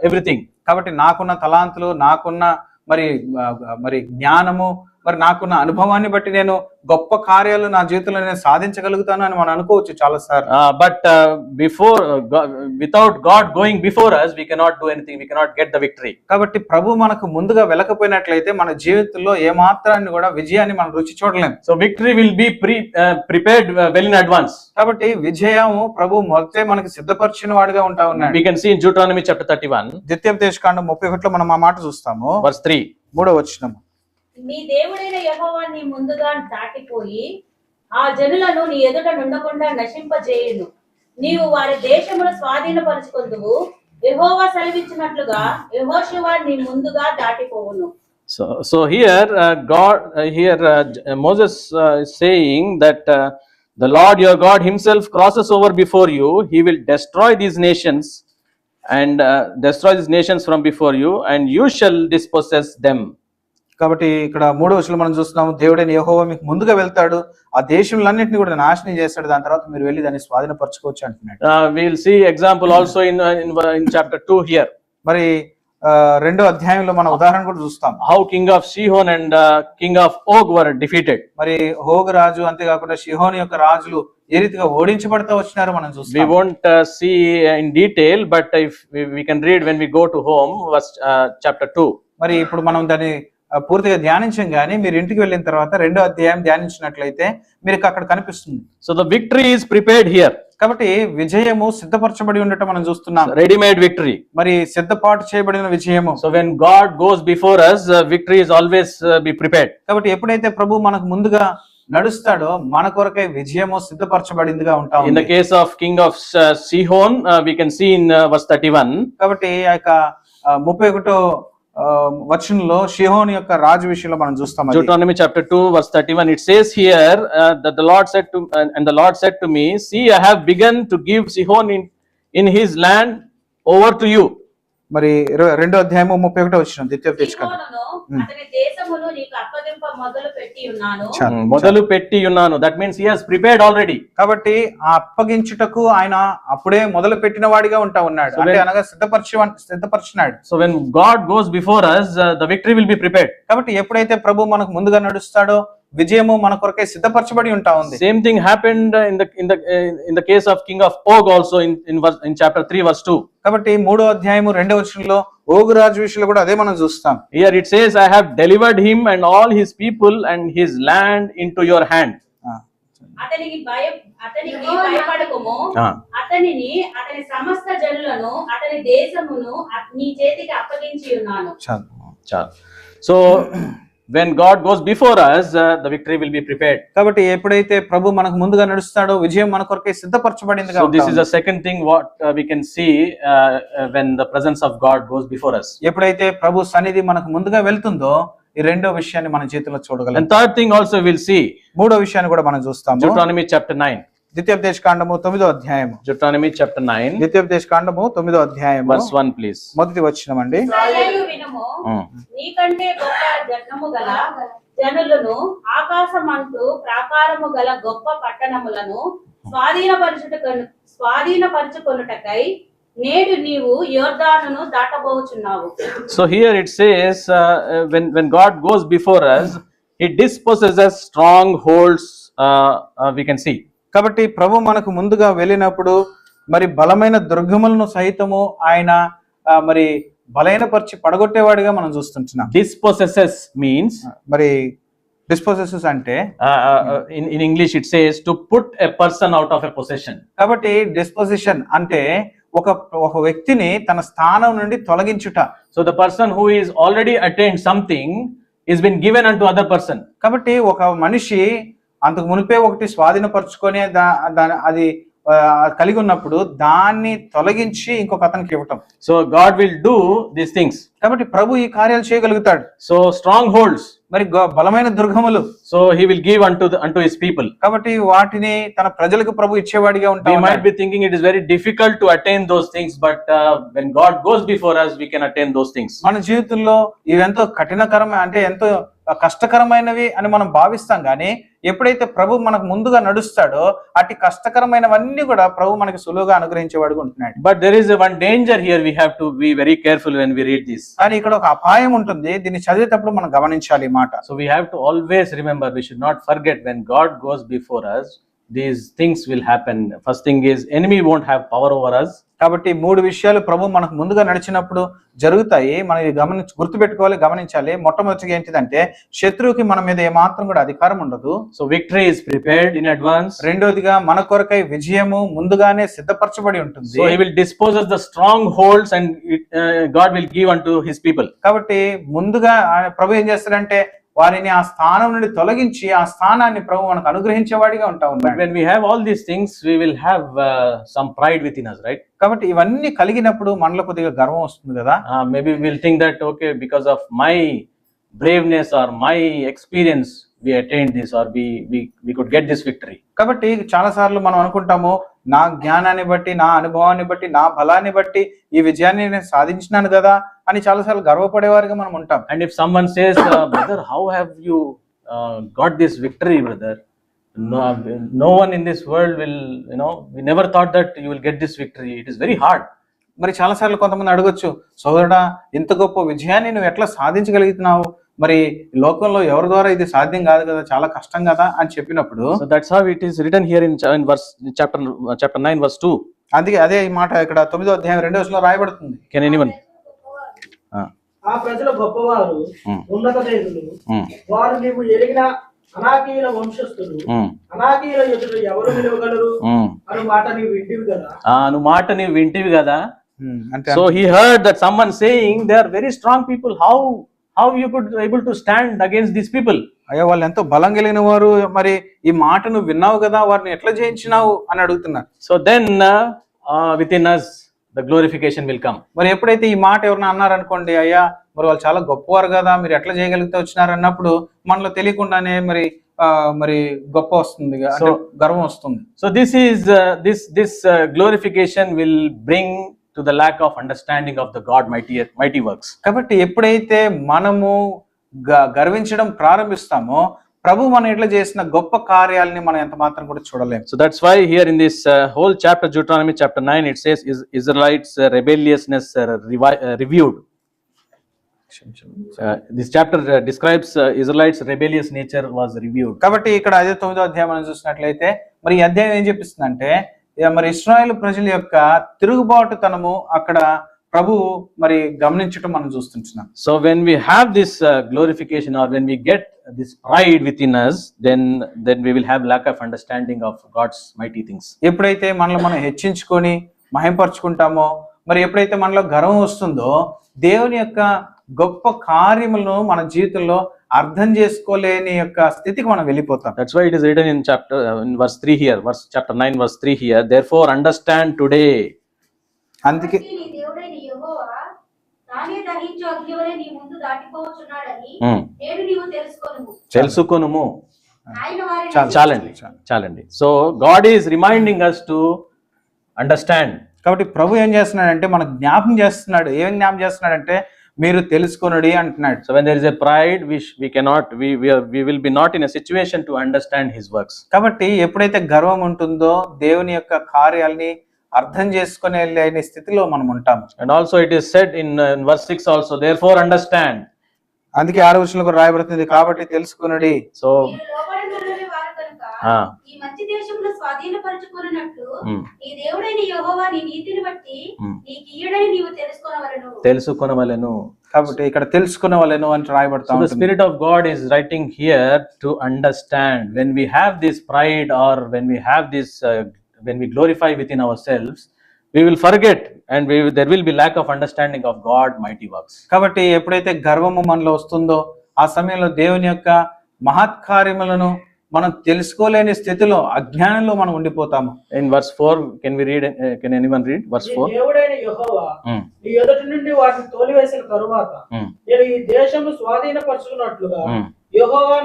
everything. కాబట్టి నాకున్న తలాంతులు, నాకున్న మరి జ్ఞానము, మరి నాకున్న అనుభవాన్ని బట్టి నేను గొప్ప కార్యాలు నా జీవితంలో నేను సాధించగలుగుతాను అని మనం అనుకోవచ్చు చాలా సార్లు. But without God going before us, we cannot do anything. We cannot get the victory. కాబట్టి ప్రభు మనకు ముందుగా వెళ్ళకపోయినట్లయితే మన జీవితంలో ఏ మాత్రాన్ని కూడా విజయాన్ని మనం రుచి చూడలేం. So victory will be prepared well in advance. కాబట్టి విజయము ప్రభు మొదటే మనకి సిద్ధపరిచిన వాడిగా ఉంటా ఉన్నాడు. We can see in Deuteronomy chapter 31. ద్వితీయోపదేశకాండం 31లో మనం ఆ మాట చూస్తాము. Verse 3. 3వ వచనం. నీ దేవుడైన యెహోవా నీ ముందుగా దాటిపోయి ఆ జనులను నీ ఎదుట నుండకుండా నశింపజేయును. నీవు వారి దేశమును స్వాధీనపరచుకొందువు. యెహోవా సెలవిచ్చినట్లుగా యెహోషువ నీ ముందుగా దాటిపోవును. So here Moses is saying that the Lord your God himself crosses over before you. He will destroy these nations and destroy these nations from before you, and you shall dispossess them. కాబట్టి ఇక్కడ 3వ వచనంలో మనం చూస్తున్నాము, దేవుడైన యెహోవా మీకు ముందుగా వెళ్తాడు, ఆ దేశములన్నిటిని కూడా నాశనం చేస్తాడు, దాని తర్వాత మీరు వెళ్ళి దాన్ని స్వాధీనపరచుకోవచ్చు అంటున్నాడు. We will see example also in chapter 2 here. మరి 2వ అధ్యాయంలో మన ఉదాహరణ కూడా చూస్తాం. How king of Sihon and king of Og were defeated. మరి ఓగ్ రాజు అంతేకాకుండా షిహోను యొక్క రాజులు ఏ రీతిగా ఓడించబడతా వచ్చినారో మనం చూస్తాం. We won't see in detail, but if we can read when we go to home, chapter 2. మరి ఇప్పుడు మనం దాన్ని పూర్తిగా ధ్యానించం గానీ మీరు ఇంటికి వెళ్ళిన తర్వాత 2వ అధ్యాయం ధ్యానించినట్లయితే మీకు అక్కడ కనిపిస్తుంది. So the victory is prepared here. కాబట్టి విజయము సిద్ధపరచబడి ఉండటం మనం చూస్తున్నాం. Ready made victory. మరి సిద్ధపాటు చేయబడిన విజయము. So when God goes before us, victory is always be prepared. కాబట్టి ఎప్పుడైతే ప్రభు మనకు ముందుగా నడుస్తాడో మన కొరకై విజయము సిద్ధపరచబడిందిగా ఉంటాం. In the case of king of Sihon, we can see in verse 31. కాబట్టి ఆ యొక్క 31వ వచనంలో షిహోను యొక్క రాజు విషయంలో మనం చూస్తాం. Deuteronomy chapter 2 verse 31, it says here that the Lord said to me, see, I have begun to give Sihon in his land over to you. మరి 2వ అధ్యాయము 31వ వచనం ద్వితీయోపదేశకాండం. అతని దేశమును నీకు అప్పగింప మొదలు పెట్టి ఉన్నాను. That means he has prepared already. కాబట్టి ఆ అప్పగించుటకు ఆయన అప్పుడే మొదలు పెట్టిన వాడిగా ఉంటా ఉన్నాడు. అంటే అనగా సిద్ధపరిచినాడు. So when God goes before us, the victory will be prepared. కాబట్టి ఎప్పుడైతే ప్రభు మనకు ముందుగా నడుస్తాడో విజయము మన కొరకై సిద్ధపరచబడి ఉంటా ఉంది. Same thing happened in the case of king of Og also in chapter 3 verse 2. కాబట్టి 3వ అధ్యాయము 2వ వచనంలో ఓగు రాజు విషయంలో కూడా అదే మనం చూస్తాం. Here it says, I have delivered him and all his people and his land into your hand. అతనికి భయపడకుము. అతని సమస్త జనులను అతని దేశమును నీ చేతికి అప్పగించి ఉన్నాను. So when God goes before us, the victory will be prepared. కాబట్టి ఎప్పుడైతే ప్రభు మనకు ముందుగా నడుస్తాడో విజయం మన కొరకే సిద్ధపరచబడిందిగా So ఉంటుంది. this is the second thing what we can see when the presence of God goes before us. ఎప్పుడైతే ప్రభు సన్నిధి మనకు ముందుగా వెళ్తుందో ఈ రెండో విషయాన్ని మన జీవితంలో చూడగలం. And third thing also we'll see. మూడో విషయాన్ని కూడా మనం చూస్తాము. Deuteronomy chapter 9. ద్వితీయోపదేశకాండము 9వ అధ్యాయము. Deuteronomy chapter 9. ద్వితీయోపదేశకాండము 9వ అధ్యాయము verse 1 please. మొదటి వచనం అండి. ఇశ్రాయేలు వినుము, నీకంటే గొప్ప జనము గల జనులను ఆకాశమంటూ ప్రాకారము గల గొప్ప పట్టణములను స్వాధీనపరచుకొనుటకై నేడు నీవు యోర్దానును దాటబోచున్నావు. So here it says, when God goes before us, He dispossesses strongholds. We can see. కాబట్టి ప్రభు మనకు ముందుగా వెళ్ళినప్పుడు మరి బలమైన దుర్గములను సహితము ఆయన మరి బలహీనపరిచి పడగొట్టేవాడిగా మనం చూస్తుంటున్నాం. Dispossesses means, మరి డిస్పోజెసెస్ అంటే in English it says to put a person out of a possession. కాబట్టి డిస్పోజిషన్ అంటే ఒక వ్యక్తిని తన స్థానం నుండి తొలగించుట. So the person who is already attained something is been given unto other person. కాబట్టి ఒక మనిషి అంతకు మునిపే ఒకటి స్వాధీనపరుచుకొని అది కలిగి ఉన్నప్పుడు దాన్ని తొలగించి ఇంకొక అతనికి ఇవ్వటం. So God will do these things. కాబట్టి ప్రభు ఈ కార్యాలు చేయగలుగుతాడు. So strongholds, మరి బలమైన దుర్గములు, so He will give unto His people. కాబట్టి వాటిని తన ప్రజలకు ప్రభు ఇచ్చేవాడిగా We ఉంటాడు. might be thinking it is very difficult to attain those things, but when God goes before us, we can attain those things. మన జీవితంలో ఇవెంతో కఠినకరమైన అంటే ఎంతో కష్టకరమైనవి అని మనం భావిస్తాం కానీ ఎప్పుడైతే ప్రభు మనకు ముందుగా నడుస్తాడో అటు కష్టకరమైనవన్నీ కూడా ప్రభు మనకి సులువుగా అనుగ్రహించేవాడుగా ఉంటున్నాడు. But there is one danger here. We have to be very careful when we read this. కానీ ఇక్కడ ఒక అపాయం ఉంటుంది, దీన్ని చదివేటప్పుడు మనం గమనించాలి ఈ మాట. So we have to always remember, we should not forget when God goes before us, these things will happen. First thing is, enemy won't have power over us. కాబట్టి 3 విషయాలు ప్రభు మనకు ముందుగా నడిచినప్పుడు జరుగుతాయి. మనం ఇది గుర్తుపెట్టుకోవాలి, గమనించాలి. మొట్టమొదటిగా ఏంటిదంటే శత్రువుకి మన మీద ఏమాత్రం కూడా అధికారం ఉండదు. So victory is prepared in advance. రెండోదిగా మన కొరకై విజయము ముందుగానే సిద్ధపరచబడి ఉంటుంది. So He will dispose of the strongholds and God will give unto His people. కాబట్టి ముందుగా ప్రభు ఏం చేస్తాడంటే వారిని ఆ స్థానం నుండి తొలగించి ఆ స్థానాన్ని ప్రభు మనకు అనుగ్రహించేవాడిగా ఉంటా But ఉన్నాడు. when we have all these things, we will have some pride within us, right? కాబట్టి ఇవన్నీ కలిగినప్పుడు మనలో కొద్దిగా గర్వం వస్తుంది కదా. Maybe we'll think that, okay, because of my braveness or my experience, we attained this, or we could get this victory. కాబట్టి చాలా సార్లు మనం అనుకుంటాము నా జ్ఞానాన్ని బట్టి, నా అనుభవాన్ని బట్టి, నా బలాన్ని బట్టి ఈ విజయాన్ని నేను సాధించినాను కదా అని చాలాసార్లు గర్వపడేవారిగా మనం ఉంటాం. And if someone says, brother, how have you got this victory, brother? No one in this world will, we never thought that you will get this victory. It is very hard. మరి చాలాసార్లు కొంతమంది అడగొచ్చు, సోదరుడా ఇంత గొప్ప విజయాన్ని నువ్వు ఎట్లా సాధించగలుగుతున్నావు, మరి లోకంలో ఎవరి ద్వారా ఇది సాధ్యం కాదు కదా, చాలా కష్టం కదా అని చెప్పినప్పుడు, So that's how it is written here in chapter 9 verse 2. అదే ఈ మాట ఇక్కడ 9వ అధ్యాయం 2వ వచనంలో రాయబడుతుంది. Can anyone? ఆ ప్రజలు గొప్పవారు, ఉన్నత దేవులు, వారు నీవు ఎరిగిన అనాకీయుల వంశస్థులు, అనాకీయుల ఎదుట ఎవరు నిలవగలరు అను మాట నీవు వింటివి కదా. నువ్వు మాట నీవు వింటివి కదా. అంటే So he heard that someone saying they are very strong people. How you could able to stand against these people? అయ్యో వాళ్ళు ఎంతో బలం కలిగిన వారు, మరి ఈ మాట నువ్వు విన్నావు కదా, వారిని ఎట్లా జయించినావు అని అడుగుతున్నారు. So then within us the glorification will come. మరి ఎప్పుడైతే ఈ మాట ఎవరైనా అన్నారనుకోండి, అయ్యా మరి వాళ్ళు చాలా గొప్పవారు కదా, మీరు ఎట్లా చేయగలిగితే వచ్చినారు అన్నప్పుడు మనలో తెలియకుండానే మరి గొప్ప వస్తుంది, అంటే గర్వం వస్తుంది. So this glorification will bring to the lack of understanding of the God mighty works. కాబట్టి ఎప్పుడైతే మనము గర్వించడం ప్రారంభిస్తామో ప్రభు మనం ఎట్లా చేసిన గొప్ప కార్యాలని మనం ఎంత మాత్రం కూడా చూడలేము. So that's why here in this whole chapter, Deuteronomy chapter 9, it says Israelites rebelliousness reviewed. This chapter describes Israelites rebellious nature was reviewed. కాబట్టి ఇక్కడ అదే 9వ అధ్యాయం మనం చూసినట్లయితే మరి ఈ అధ్యాయం ఏం చెప్పిస్తుందంటే మరి ఇశ్రాయేలు ప్రజల యొక్క తిరుగుబాటుతనము అక్కడ ప్రభు మరి గమనించడం మనం చూస్తున్నాం. So when we have this glorification, or when we get this pride within us, then we will have lack of understanding of God's mighty things. ఎప్పుడైతే మనలో మనం హెచ్చించుకొని మహింపరచుకుంటామో, మరి ఎప్పుడైతే మనలో గర్వం వస్తుందో దేవుని యొక్క గొప్ప కార్యములను మన జీవితంలో అర్థం చేసుకోలేని యొక్క స్థితికి మనం వెళ్ళిపోతాం. That's why it is written in verse 3 here, chapter 9 verse 3 here, therefore understand today. అందుకే నీ దేవుడైన యెహోవా తానే దహించు అగ్నివలె నీ ముందు దాటిపోవచ్చున్నాడని నేడు నీవు తెలుసుకొనుము. ఆయన వారిని చాలండి. So God is reminding us to understand. కాబట్టి ప్రభు ఏం చేస్తున్నాడంటే మనకు జ్ఞాపం చేస్తున్నాడు. ఏం జ్ఞాపం చేస్తున్నాడంటే మీరు తెలుసుకొనుడి అంటున్నాడు. So when there is a pride, we will be not in a situation to understand his works. కాబట్టి ఎప్పుడైతే గర్వం ఉంటుందో దేవుని యొక్క కార్యాలని అర్థం చేసుకునే లేని స్థితిలో మనం ఉంటాం. And also it is said in verse 6 also, therefore understand. అందుకే 6వ వచనంలో కూడా రాయబడుతుంది, కాబట్టి తెలుసుకొనుడి. So మీరు లోబడగలిగిన వారు కనుక ah, ఈ మంచి దేశంలో స్వాధీనపరచుకున్నట్లు Hmm. నీ దేవుడైన యెహోవా నీ నీతిని బట్టి Hmm. నీకు ఈడని నీవు తెలుసుకొనవలెను. తెలుసుకొనవలెను. కాబట్టి ఇక్కడ తెలుసుకునే వాళ్ళను అని రాయబడతా So the ఉంటుంది. Spirit of God is writing here to understand. When we have this pride, or when we have this, when we glorify within ourselves, we will forget, and there will be lack of understanding of God mighty works. కాబట్టి ఎప్పుడైతే గర్వము మనలో వస్తుందో ఆ సమయంలో దేవుని యొక్క మహత్కార్యములను మనం తెలుసుకోలేని స్థితిలో అజ్ఞానంలో మనం ఉండిపోతాము. In verse 4, can we read? Can anyone read verse నీ 4? దేవుడైన యెహోవా Hmm. నీ ఎదుటి నుండి వాటిని తోలివేసిన తరువాత Hmm. నేను ఈ దేశము స్వాధీనపరచుకున్నట్లుగా Hmm. యెహోవా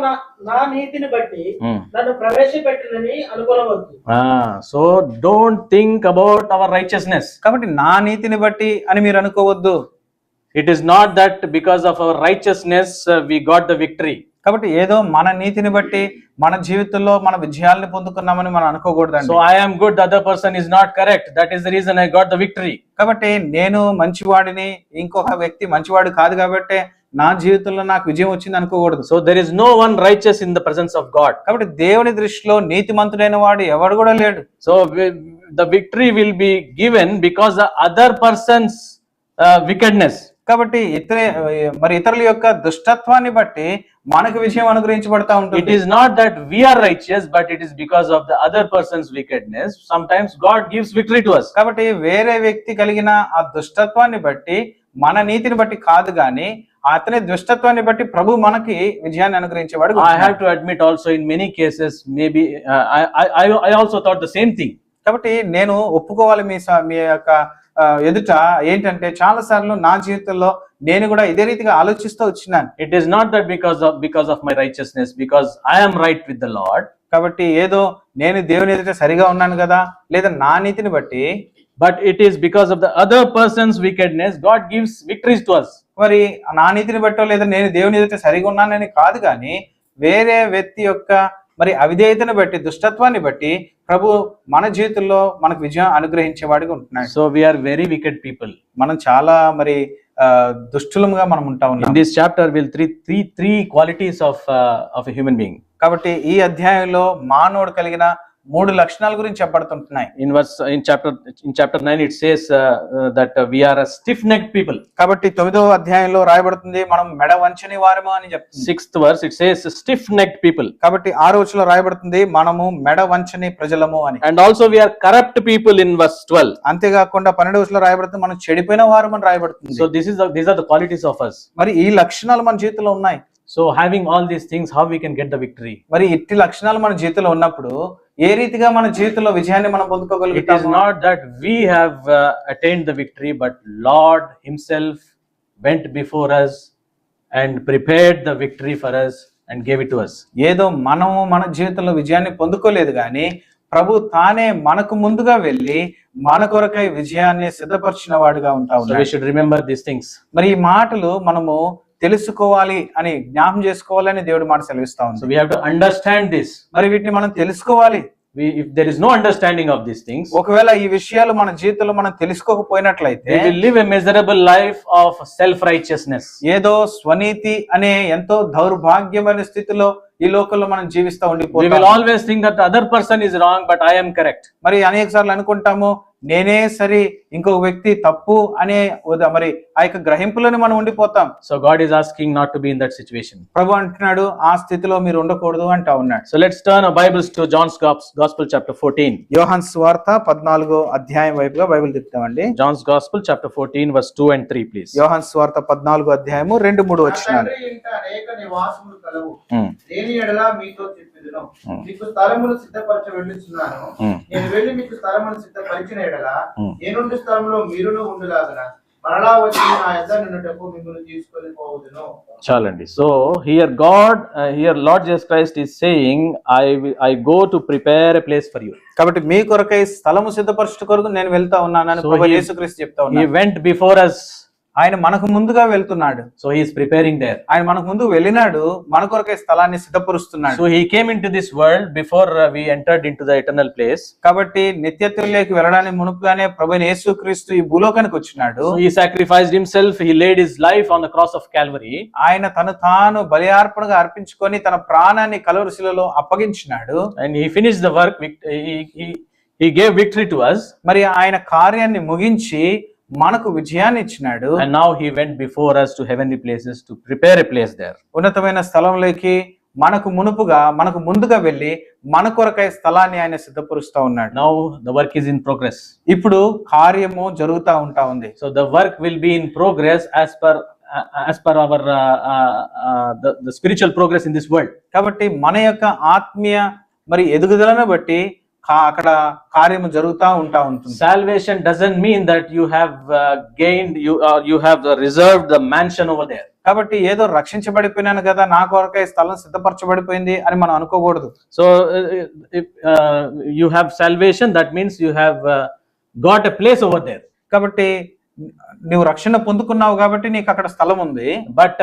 నా నీతిని బట్టి Hmm. నన్ను ప్రవేశపెట్టనని అనుకోవద్దు. So don't think about our righteousness. కాబట్టి నా నీతిని బట్టి అని మీరు అనుకోవద్దు. It is not that because of our righteousness we got the victory. కాబట్టి ఏదో మన నీతిని బట్టి మన జీవితంలో మన విజయాల్ని పొందుకున్నామని మనం అనుకోకూడదండి. So I am good, the other person is not correct. That is the reason I got the victory. కాబట్టి నేను మంచివాడిని, ఇంకొక వ్యక్తి మంచివాడు కాదు కాబట్టి నా జీవితంలో నాకు విజయం వచ్చింది అనుకోకూడదు. So there is no one righteous in the presence of God. కాబట్టి దేవుని దృష్టిలో నీతిమంతుడైన వాడు ఎవడు కూడా లేడు. So the victory will be given because the other person's wickedness. కాబట్టి ఇతరుల యొక్క దుష్టత్వాన్ని బట్టి మనకు విజయం అనుగ్రహించబడతా It ఉంటుంది. is not that we are righteous, but it is because of the other person's wickedness. Sometimes God gives victory to us. కాబట్టి వేరే వ్యక్తి కలిగిన ఆ దుష్టత్వాన్ని బట్టి మన నీతిని బట్టి కాదు గాని అతని దుష్టత్వాన్ని బట్టి ప్రభు మనకి విజయాన్ని అనుగ్రహించేవాడు. I have to admit also in many cases, maybe I also thought the same thing. కాబట్టి నేను ఒప్పుకోవాలి మీ యొక్క ఎదుట ఏంటంటే చాలా సార్లు నా జీవితంలో నేను కూడా ఇదే రీతిగా ఆలోచిస్తూ వచ్చినాను. It is not that because of my righteousness, because I am right with the Lord. కాబట్టి ఏదో నేను దేవుని ఎదుట సరిగా ఉన్నాను కదా, లేదా నా నీతిని బట్టి, But it is because of the other person's wickedness, God gives victories to us. మరి నా నీతిని బట్టో లేదా నేను దేవుని ఎదుట సరిగా ఉన్నానని కాదు కానీ వేరే వ్యక్తి యొక్క మరి అవిధేయతను బట్టి, దుష్టత్వాన్ని బట్టి ప్రభు మన జీవితంలో మనకు విజయం అనుగ్రహించేవాడిగా ఉంటున్నాడు. So we are very wicked people. మనం చాలా మరి దుష్టులుగా మనం ఉంటా In ఉన్నాం. this chapter, we'll three qualities of a human being. కాబట్టి ఈ అధ్యాయంలో మానవుడు కలిగిన 3 లక్షణాల గురించి చెప్పబడుతుంటున్నాయి. In chapter 9, it says that we are a stiff-necked people. కాబట్టి 9వ అధ్యాయంలో రాయబడుతుంది మనం మెడ వంచని వారము అని చెప్తుంది. 6th verse, it says stiff-necked people. కాబట్టి 6వ వచనంలో రాయబడుతుంది మనము మెడ వంచని ప్రజలము అని. And also we are corrupt people in verse 12. అంతేకాకుండా 12వ వచనంలో రాయబడుతుంది మనం చెడిపోయిన వారము అని రాయబడుతుంది. So these are the qualities of us. మరి ఈ లక్షణాలు మన జీవితంలో ఉన్నాయి. So having all these things, how we can get the victory? మరి ఇట్టి లక్షణాలు మన జీవితంలో ఉన్నప్పుడు ఏ రీతిగా మన జీవితంలో విజయాన్ని మనం It is పొందుకోగలుగుతాము? not that we have attained the victory, but Lord himself went before us and prepared the victory for us and gave it to us. ఏదో మనము మన జీవితంలో విజయాన్ని పొందుకోలేదు కానీ ప్రభు తానే మనకు ముందుగా వెళ్ళి మన కొరకై విజయాన్ని సిద్ధపరిచిన వాడుగా ఉంటా So we ఉన్నాడు. should remember these things. మరి ఈ మాటలు మనము తెలుసుకోవాలి అని జ్ఞాపం చేసుకోవాలని దేవుడు మాట సెలవిస్తా So ఉంది. we have to understand this. మరి వీటిని మనం తెలుసుకోవాలి. If there is no understanding of these things, ఒకవేళ ఈ విషయాలు మన జీవితంలో మనం తెలుసుకోకపోయినట్లయితే we will live a miserable life of self-righteousness. ఏదో స్వనీతి అనే ఎంతో దౌర్భాగ్యమైన స్థితిలో ఈ లోకంలో మనం జీవిస్తూ We will ఉండిపోతాం. always think that the other person is wrong, but I am correct. మరి అనేక సార్లు అనుకుంటాము నేనే సరి ఇంకొక వ్యక్తి తప్పు అనే మరి ఆ యొక్క గ్రహింపులను మనం ఉండిపోతాం. So God is asking not to be in that situation. ప్రభు అంటున్నాడు ఆ స్థితిలో మీరు ఉండకూడదు అంటా ఉన్నాడు. So let's turn our Bibles to John's Gospel chapter 14. యోహాను సువార్త 14వ అధ్యాయం వైపుగా Bible తిప్పుతామండి. John's Gospel chapter 14 verse 2 and 3, please. యోహాను సువార్త 14వ అధ్యాయము 2-3 నా వచనాలు. తండ్రి ఇంట అనేక నివాసములు కలవు. Hmm. దేని ఎడల మీతో చెప్పెదను. మీకు స్థలములు సిద్ధపరచ వెళ్ళుచున్నాను. నేను వెళ్ళి మీకు స్థలములు సిద్ధపరిచిన ఎడల నేనుండు స్థలంలో మీరును ఉండులాగున మరలా వచ్చి నా యొద్ద నుండుటకు మిమ్మల్ని తీసుకొని పోవుదును. Chalandi. So here Lord Jesus Christ is saying, I go to prepare a place for you. కాబట్టి మీ కొరకై స్థలము సిద్ధపరచుట కొరకు నేను వెళ్తా ఉన్నానని So ప్రభు he- యేసుక్రీస్తు చెప్తా He ఉన్నాడు. went before us ఆయన మనకు ముందుగా వెళ్తున్నాడు. So he is preparing there. ఆయన మనకు ముందు వెళ్ళినాడు, మన కొరకై స్థలాన్ని సిద్ధపరుస్తున్నాడు. So he came into this world before we entered into the eternal place. కాబట్టి నిత్యత్వంలోకి వెళ్ళడానికి మునుపుగానే ప్రభువైన యేసుక్రీస్తు ఈ భూలోకానికి వచ్చినాడు. So he sacrificed himself. He laid his life on the cross of Calvary. ఆయన తను తాను బలి అర్పణగా అర్పించుకొని తన ప్రాణాన్ని కలువరి శిలువలో అప్పగించినాడు. And he finished the work. He gave victory to us. మరి ఆయన కార్యాన్ని ముగించి మనకు విజయాన్ని ఇచ్చినాడు. And now he went before us to heavenly places to prepare a place there. ఉన్నతమైన స్థలంలోకి మనకు ముందుగా వెళ్ళి మన కొరకై స్థలాన్ని ఆయన సిద్ధపరుస్తా ఉన్నాడు. Now the work is in progress. ఇప్పుడు కార్యము జరుగుతా ఉంటా ఉంది. So the work will be in progress as per our the spiritual progress in this world. కాబట్టి మన యొక్క ఆత్మీయ మరి ఎదుగుదలను బట్టి అక్కడ కార్యము జరుగుతా ఉంటుంది. Salvation doesn't mean that you have gained, you have reserved the mansion over there. కాబట్టి ఏదో రక్షించబడిపోయినాను కదా, నా కొరకై స్థలం సిద్ధపరచబడిపోయింది అని మనం అనుకోకూడదు. So if you have salvation, that means you have got a place over there. కాబట్టి నువ్వు రక్షణ పొందుకున్నావు కాబట్టి నీకు అక్కడ స్థలం ఉంది. But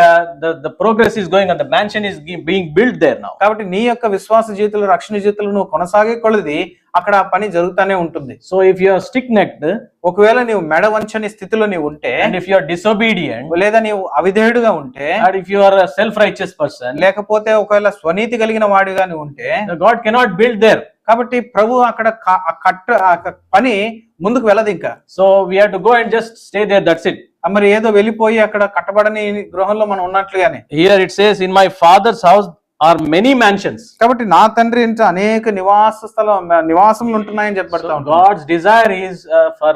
the progress is going on. The mansion is being built there now. కాబట్టి నీ యొక్క విశ్వాస జీవితంలో, రక్షణ జీవితంలో నువ్వు కొనసాగే కొలది అక్కడ ఆ పని జరుగుతూనే ఉంటుంది. So if you are stick-necked, ఒకవేళ నీవు మెడ వంచని స్థితిలో నీవు ఉంటే, and if you are disobedient, లేదా నీవు అవిధేయుడుగా ఉంటే, or if you are a self-righteous person, లేకపోతే ఒకవేళ స్వనీతి కలిగిన వాడిగా నువ్వు ఉంటే, God cannot build there. కాబట్టి ప్రభు అక్కడ పని ముందుకు వెళ్ళదు ఇంకా. So we have to go and just stay there. That's it. మరి ఏదో వెళ్ళిపోయి అక్కడ కట్టబడని గృహంలో మనం ఉన్నట్లుగానే. Here it says, in my father's house are many mansions. కాబట్టి నా తండ్రి ఇంట అనేక నివాసములు ఉంటున్నాయని చెప్పబడతా So ఉంటుంది. God's desire is for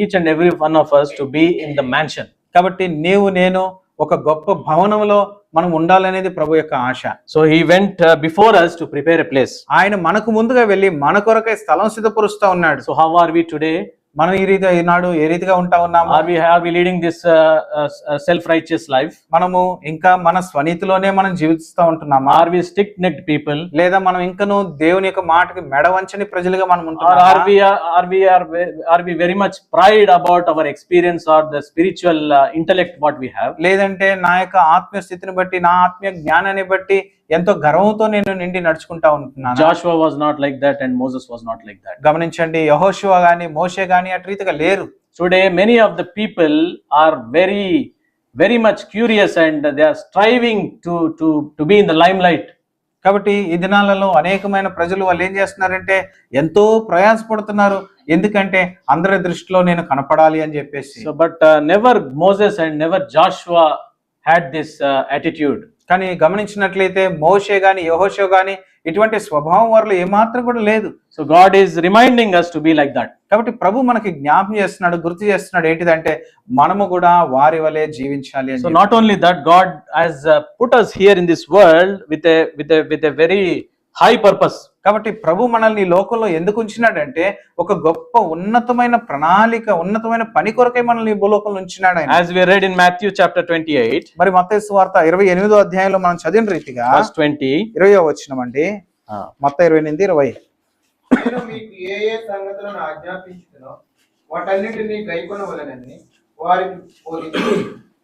each and every one of us to be in the mansion. కాబట్టి నీవు నేను ఒక గొప్ప భవనంలో మనం ఉండాలనేది ప్రభు యొక్క ఆశ. So he went before us to prepare a place. ఆయన మనకు ముందుగా వెళ్ళి మన కొరకై స్థలం సిద్ధపరుస్తా ఉన్నాడు. So how are we today? మనం ఈనాడు ఏ రీతిగా ఉంటా ఉన్నాము? Are we leading this self-righteous life? మనము ఇంకా మన స్వనీతిలోనే మనం జీవిస్తూ ఉంటున్నామా? Are we stick-necked people? లేదా మనం ఇంకను దేవుని యొక్క మాటకి మెడ వంచని ప్రజలుగా మనం Or ఉంటున్నామా? are we very much pride about our experience or the spiritual intellect what we have? లేదంటే నా యొక్క ఆత్మీయ స్థితిని బట్టి, నా ఆత్మీయ జ్ఞానాన్ని బట్టి ఎంతో గర్వంతో నేను నిండి నడుచుకుంటా ఉంటున్నాను. Joshua was not like that and Moses was not like that. గమనించండి, యెహోషువ గాని మోషే గాని అటు రీతిగా లేరు. Today many of the people are very much curious and they are striving to be in the limelight. కాబట్టి ఈ దినాలలో అనేకమైన ప్రజలు వాళ్ళు ఏం చేస్తున్నారంటే ఎంతో ప్రయాసపడుతున్నారు. ఎందుకంటే అందరి దృష్టిలో నేను కనపడాలి అని చెప్పేసి. So but never Moses and never Joshua had this attitude. కానీ గమనించినట్లయితే మోషే గాని యెహోషువ గాని ఇటువంటి స్వభావం వారిలో ఏమాత్రం కూడా లేదు. So God is reminding us to be like that. కాబట్టి ప్రభు మనకి జ్ఞాపకం చేస్తున్నాడు, గుర్తు చేస్తున్నాడు ఏంటిదంటే మనము కూడా వారి వలె జీవించాలి అని. So not only that, God has put us here in this world with a very high purpose. కాబట్టి ప్రభు మనల్ని లోకంలో ఎందుకు ఉంచినాడంటే ఒక గొప్ప ఉన్నతమైన ప్రణాళిక, ఉన్నతమైన పని కొరకై మనల్ని భూలోకంలో ఉంచినాడు ఆయన. As we read in Matthew chapter 28, మరి మత్తయి సువార్త 28వ అధ్యాయంలో మనం చదివిన రీతిగా verse 20, 20వ వచనమండి. మత్తయి 28:20. నేను మీకు ఏ ఏ సంగతులను ఆజ్ఞాపించుతున్నో వాటన్నిటిని గైకొనవలెనని వారికి బోధించి,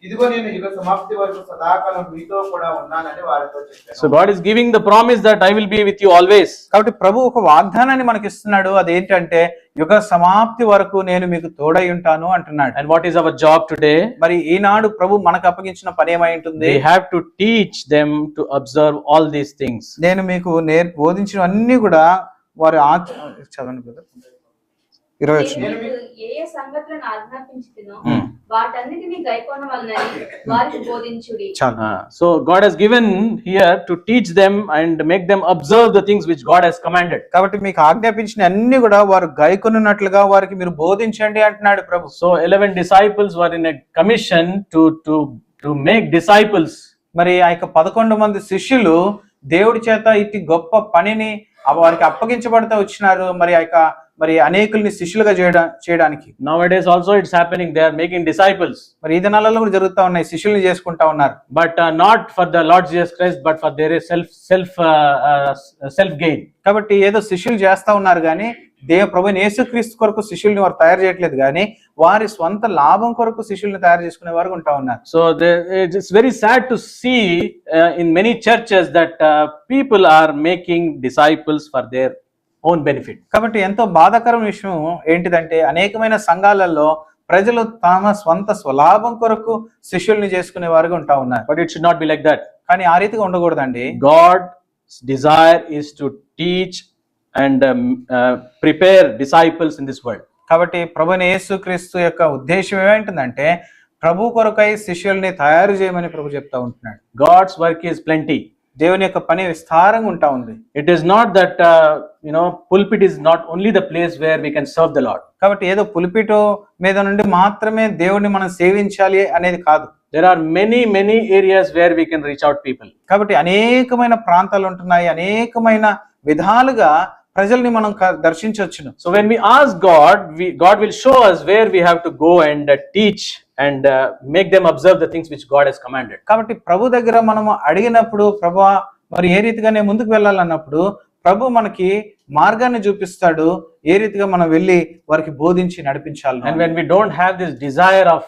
ఇదిగో నేను యుగ సమాప్తి వరకు సదాకాలం మీతో కూడా ఉన్నానని వారితో చెప్పాను. so God is giving the promise that I will be with you always. కాబట్టి ప్రభు ఒక వాగ్దానాన్ని మనకి ఇస్తున్నాడు. అదేంటంటే యుగ సమాప్తి వరకు నేను మీకు తోడై ఉంటాను అంటున్నాడు. And what is our job today? మరి ఈనాడు ప్రభు మనకు అప్పగించిన పని ఏమై ఉంటుంది? We have to teach them to observe all these things. నేను మీకు బోధించిన అన్ని కూడా వారు చదవండి బ్రదర్. 20 నేను ఏ ఏ సంగతులను ఆజ్ఞాపించుతున్నో వాటన్నిటిని గైకొనవలెనని వారికి బోధించుడి. చాలు. So God has given here to teach them and make them observe the things which God has commanded. కాబట్టి మీకు ఆజ్ఞాపించిన అన్ని కూడా వారు గైకొనున్నట్లుగా వారికి మీరు బోధించండి అంటున్నాడు ప్రభు. So 11 disciples were in a commission to make disciples. మరి ఆ యొక్క 11 మంది శిష్యులు దేవుడి చేత ఇట్టి గొప్ప పనిని వారికి అప్పగించబడుతూ వచ్చినారు. మరి అనేకుల్ని శిష్యులుగా చేయడానికి. Nowadays also it's happening. They are making disciples. మరి ఈ దినాలలో కూడా జరుగుతూ ఉన్నాయి, శిష్యుల్ని చేసుకుంటా ఉన్నారు. But not for the Lord Jesus Christ, but for their self gain. కాబట్టి ఏదో శిష్యులు చేస్తా ఉన్నారు కానీ ప్రభువైన యేసుక్రీస్తు కొరకు శిష్యుల్ని వారు తయారు చేయట్లేదు కానీ వారి స్వంత లాభం కొరకు శిష్యుల్ని తయారు చేసుకునే వారు ఉంటా ఉన్నారు. So it's very sad to see in many churches that people are making disciples for their own benefit. కాబట్టి ఎంతో బాధాకరమైన విషయం ఏంటిదంటే అనేకమైన సంఘాలలో ప్రజలు తమ స్వంత స్వలాభం కొరకు శిష్యుల్ని చేసుకునే వారుగా ఉంటా ఉన్నారు. But it should not be like that. కానీ ఆ రీతిగా ఉండకూడదండి. God's desire is to teach and prepare disciples in this world. కాబట్టి ప్రభువైన యేసుక్రీస్తు యొక్క ఉద్దేశం ఏమంటుందంటే ప్రభు కొరకై శిష్యుల్ని తయారు చేయమని ప్రభు చెప్తా ఉంటున్నాడు. God's work is plenty. దేవుని యొక్క పని విస్తారంగా ఉంటా ఉంది. It is not that pulpit is not only the place where we can serve the Lord. కాబట్టి ఏదో పులిపిటో మీద నుండి మాత్రమే దేవుడిని మనం సేవించాలి అనేది కాదు. There are many areas where we can reach out people. కాబట్టి అనేకమైన ప్రాంతాలు ఉంటున్నాయి, అనేకమైన విధాలుగా ప్రజల్ని మనం దర్శించవచ్చును. So when we ask God, God will show us where we have to go and teach and make them observe the things which God has commanded. కాబట్టి ప్రభు దగ్గర మనము అడిగినప్పుడు ప్రభువా మరి ఏ రీతిగా నేను ముందుకు వెళ్ళాలన్నప్పుడు ప్రభు మనకి మార్గాన్ని చూపిస్తాడు, ఏ రీతిగా మనం వెళ్ళి వారికి బోధించి నడిపించాలి. And when we don't have this desire of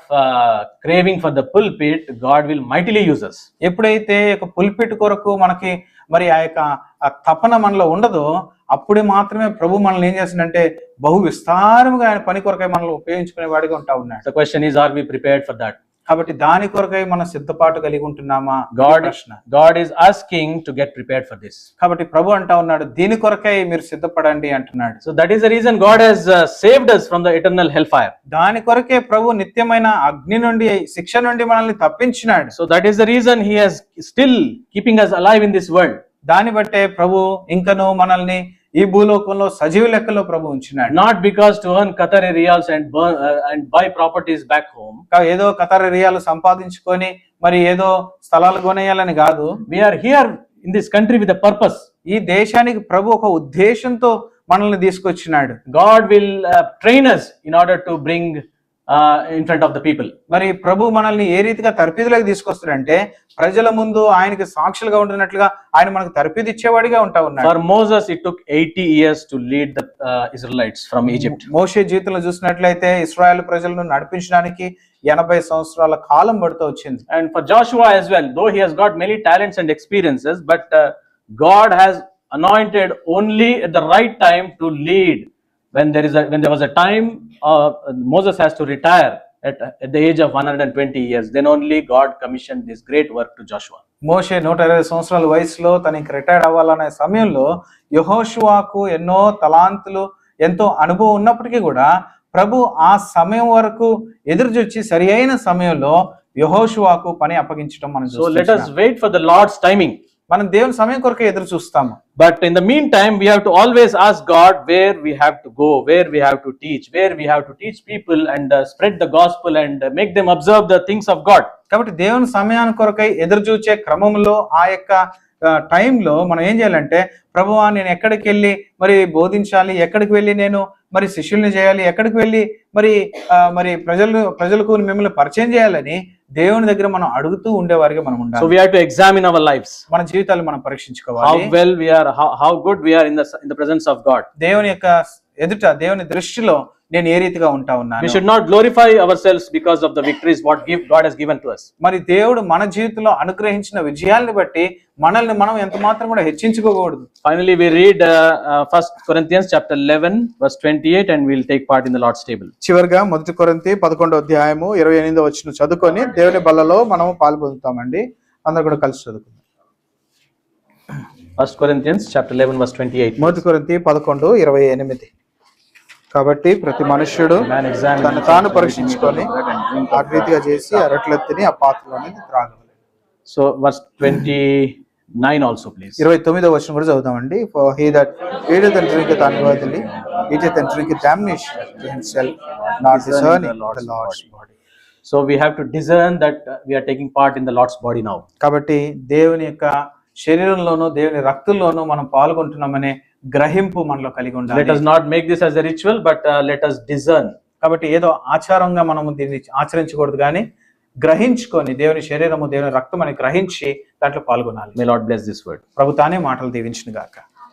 craving for the pulpit, God will mightily use us. ఎప్పుడైతే ఒక పుల్పిట్ కొరకు మనకి మరి ఆ యొక్క తపన మనలో ఉండదో అప్పుడే మాత్రమే ప్రభు మనల్ని ఏం చేస్తుందంటే బహు విస్తారముగా ఆయన పని కొరకై మనల్ని ఉపయోగించుకునే వాడిగా ఉంటా ఉన్నాడు. The question is, are we prepared for that? కాబట్టి దాని కొరకై మనం సిద్ధపాటు కలిగి ఉంటున్నామా? God is asking to get prepared for this. కాబట్టి ప్రభు అంటా ఉన్నాడు దీని కొరకై మీరు సిద్ధపడండి అంటున్నాడు. So that is the reason God has saved us from the eternal hellfire. దాని కొరకే ప్రభు నిత్యమైన అగ్ని నుండి శిక్ష నుండి మనల్ని తప్పించినాడు. So that is the reason he is still keeping us alive in this world. దాన్ని బట్టే ప్రభు ఇంకను మనల్ని ఈ భూలోకంలో సజీవ లెక్కలో ప్రభు ఉంచినాడు. Not because to earn Qatari riyals and buy properties back home. ఏదో ఖతార్ రియాలు సంపాదించుకొని మరి ఏదో స్థలాలు కొనేయాలని కాదు. We are here in this country with a purpose. ఈ దేశానికి ప్రభు ఒక ఉద్దేశంతో మనల్ని తీసుకొచ్చినాడు. God will train us in order to bring in front of the people. మరి ప్రభు మనల్ని ఏ రీతిగా తర్పీదులోకి తీసుకొస్తాడంటే ప్రజల ముందు ఆయనకి సాక్షులుగా ఉంటున్నట్లుగా ఆయన మనకు తర్పీదు ఇచ్చేవాడిగా ఉంటా ఉన్నాడు. For Moses it took 80 years to lead the Israelites from Egypt. మోషే జీవితంలో చూసినట్లయితే ఇశ్రాయేలు ప్రజలను నడిపించడానికి 80 సంవత్సరాల కాలం పడుతూ వచ్చింది. And for Joshua as well, though he has got many talents and experiences, but God has anointed only at the right time to lead. When there was a time Moses has to retire at the age of 120 years, then only God commissioned this great work to Joshua. మోషే 120 సంవత్సరాల వయసులో తనకి retired అవ్వాలనే సమయంలో యెహోషువాకు ఎన్నో తలాంతులు ఎంతో అనుభవం ఉన్నప్పటికీ కూడా ప్రభు ఆ సమయం వరకు ఎదురు చూచి సరి అయిన సమయంలో యెహోషువాకు పని అప్పగించడం మనం So let us wait for the Lord's timing. మనం దేవుని సమయం కొరకు ఎదురు చూస్తాము. But in the meantime, we have to always ask God where we have to go, where we have to teach, where we have to teach people and spread the gospel and make them observe the things of God. కాబట్టి దేవుని సమయాన్ని కొరకై ఎదురు చూచే క్రమంలో ఆ యొక్క టైంలో మనం ఏం చేయాలంటే ప్రభువా నేను ఎక్కడికి వెళ్ళి మరి బోధించాలి, ఎక్కడికి వెళ్ళి నేను మరి శిష్యుల్ని చేయాలి, ఎక్కడికి వెళ్ళి మరి ప్రజలకు మిమ్మల్ని పరిచయం చేయాలని దేవుని దగ్గర మనం అడుగుతూ ఉండేవారిగా మనం ఉండాలి. So we have to examine our lives. మన జీవితాలు మనం పరీక్షించుకోవాలి. How well we are, how good we are in the presence of God. దేవుని యొక్క ఎదుట దేవుని దృష్టిలో నేను ఏ రీతిగా ఉంటా ఉన్నాను. We should not glorify ourselves because of the victories what God has given to us. మరి దేవుడు మన జీవితంలో అనుగ్రహించిన విజయాలను బట్టి మనల్ని మనం ఎంత మాత్రం కూడా హెచ్చించుకోకూడదు. Finally we read 1 Corinthians chapter 11 verse 28 and we'll take part in the Lord's table. చివరిగా 1 కొరింథీ 11వ అధ్యాయము 28వ వచనం చదువుకొని దేవుని బల్లలో మనము పాల్పొందుతామండి. అందరూ కూడా కలిసి చదువుకుందాం. 1 Corinthians chapter 11 verse 28. 1 కొరింథీ 11:28. కాబట్టి ప్రతి మనుష్యుడు తను తాను పరీక్షించుకొని ఆ రీతిగా చేసి ఆ రొట్టెలెత్తిని ఆ పాత్రలోని త్రాగవలెను. So verse 29 also please. 29వ వచనం కూడా చదువుతామండి. For he that eateth and drinketh unworthily eateth and drinketh damnation to himself, not discerning the Lord's body. So we have to discern that we are taking part in the Lord's body now. కాబట్టి దేవుని యొక్క శరీరంలోనూ దేవుని రక్తంలోనూ మనం పాల్గొంటున్నామనే గ్రహింపు మనలో కలిగి ఉండాలి. Let us not make this as a ritual, but let us discern. కాబట్టి ఏదో ఆచారంగా మనము దీన్ని ఆచరించకూడదు, కానీ గ్రహించుకొని దేవుని శరీరము దేవుని రక్తం అని గ్రహించి దాంట్లో పాల్గొనాలి. May Lord bless this word. ప్రభు తానే మాటలు దీవించును గాక.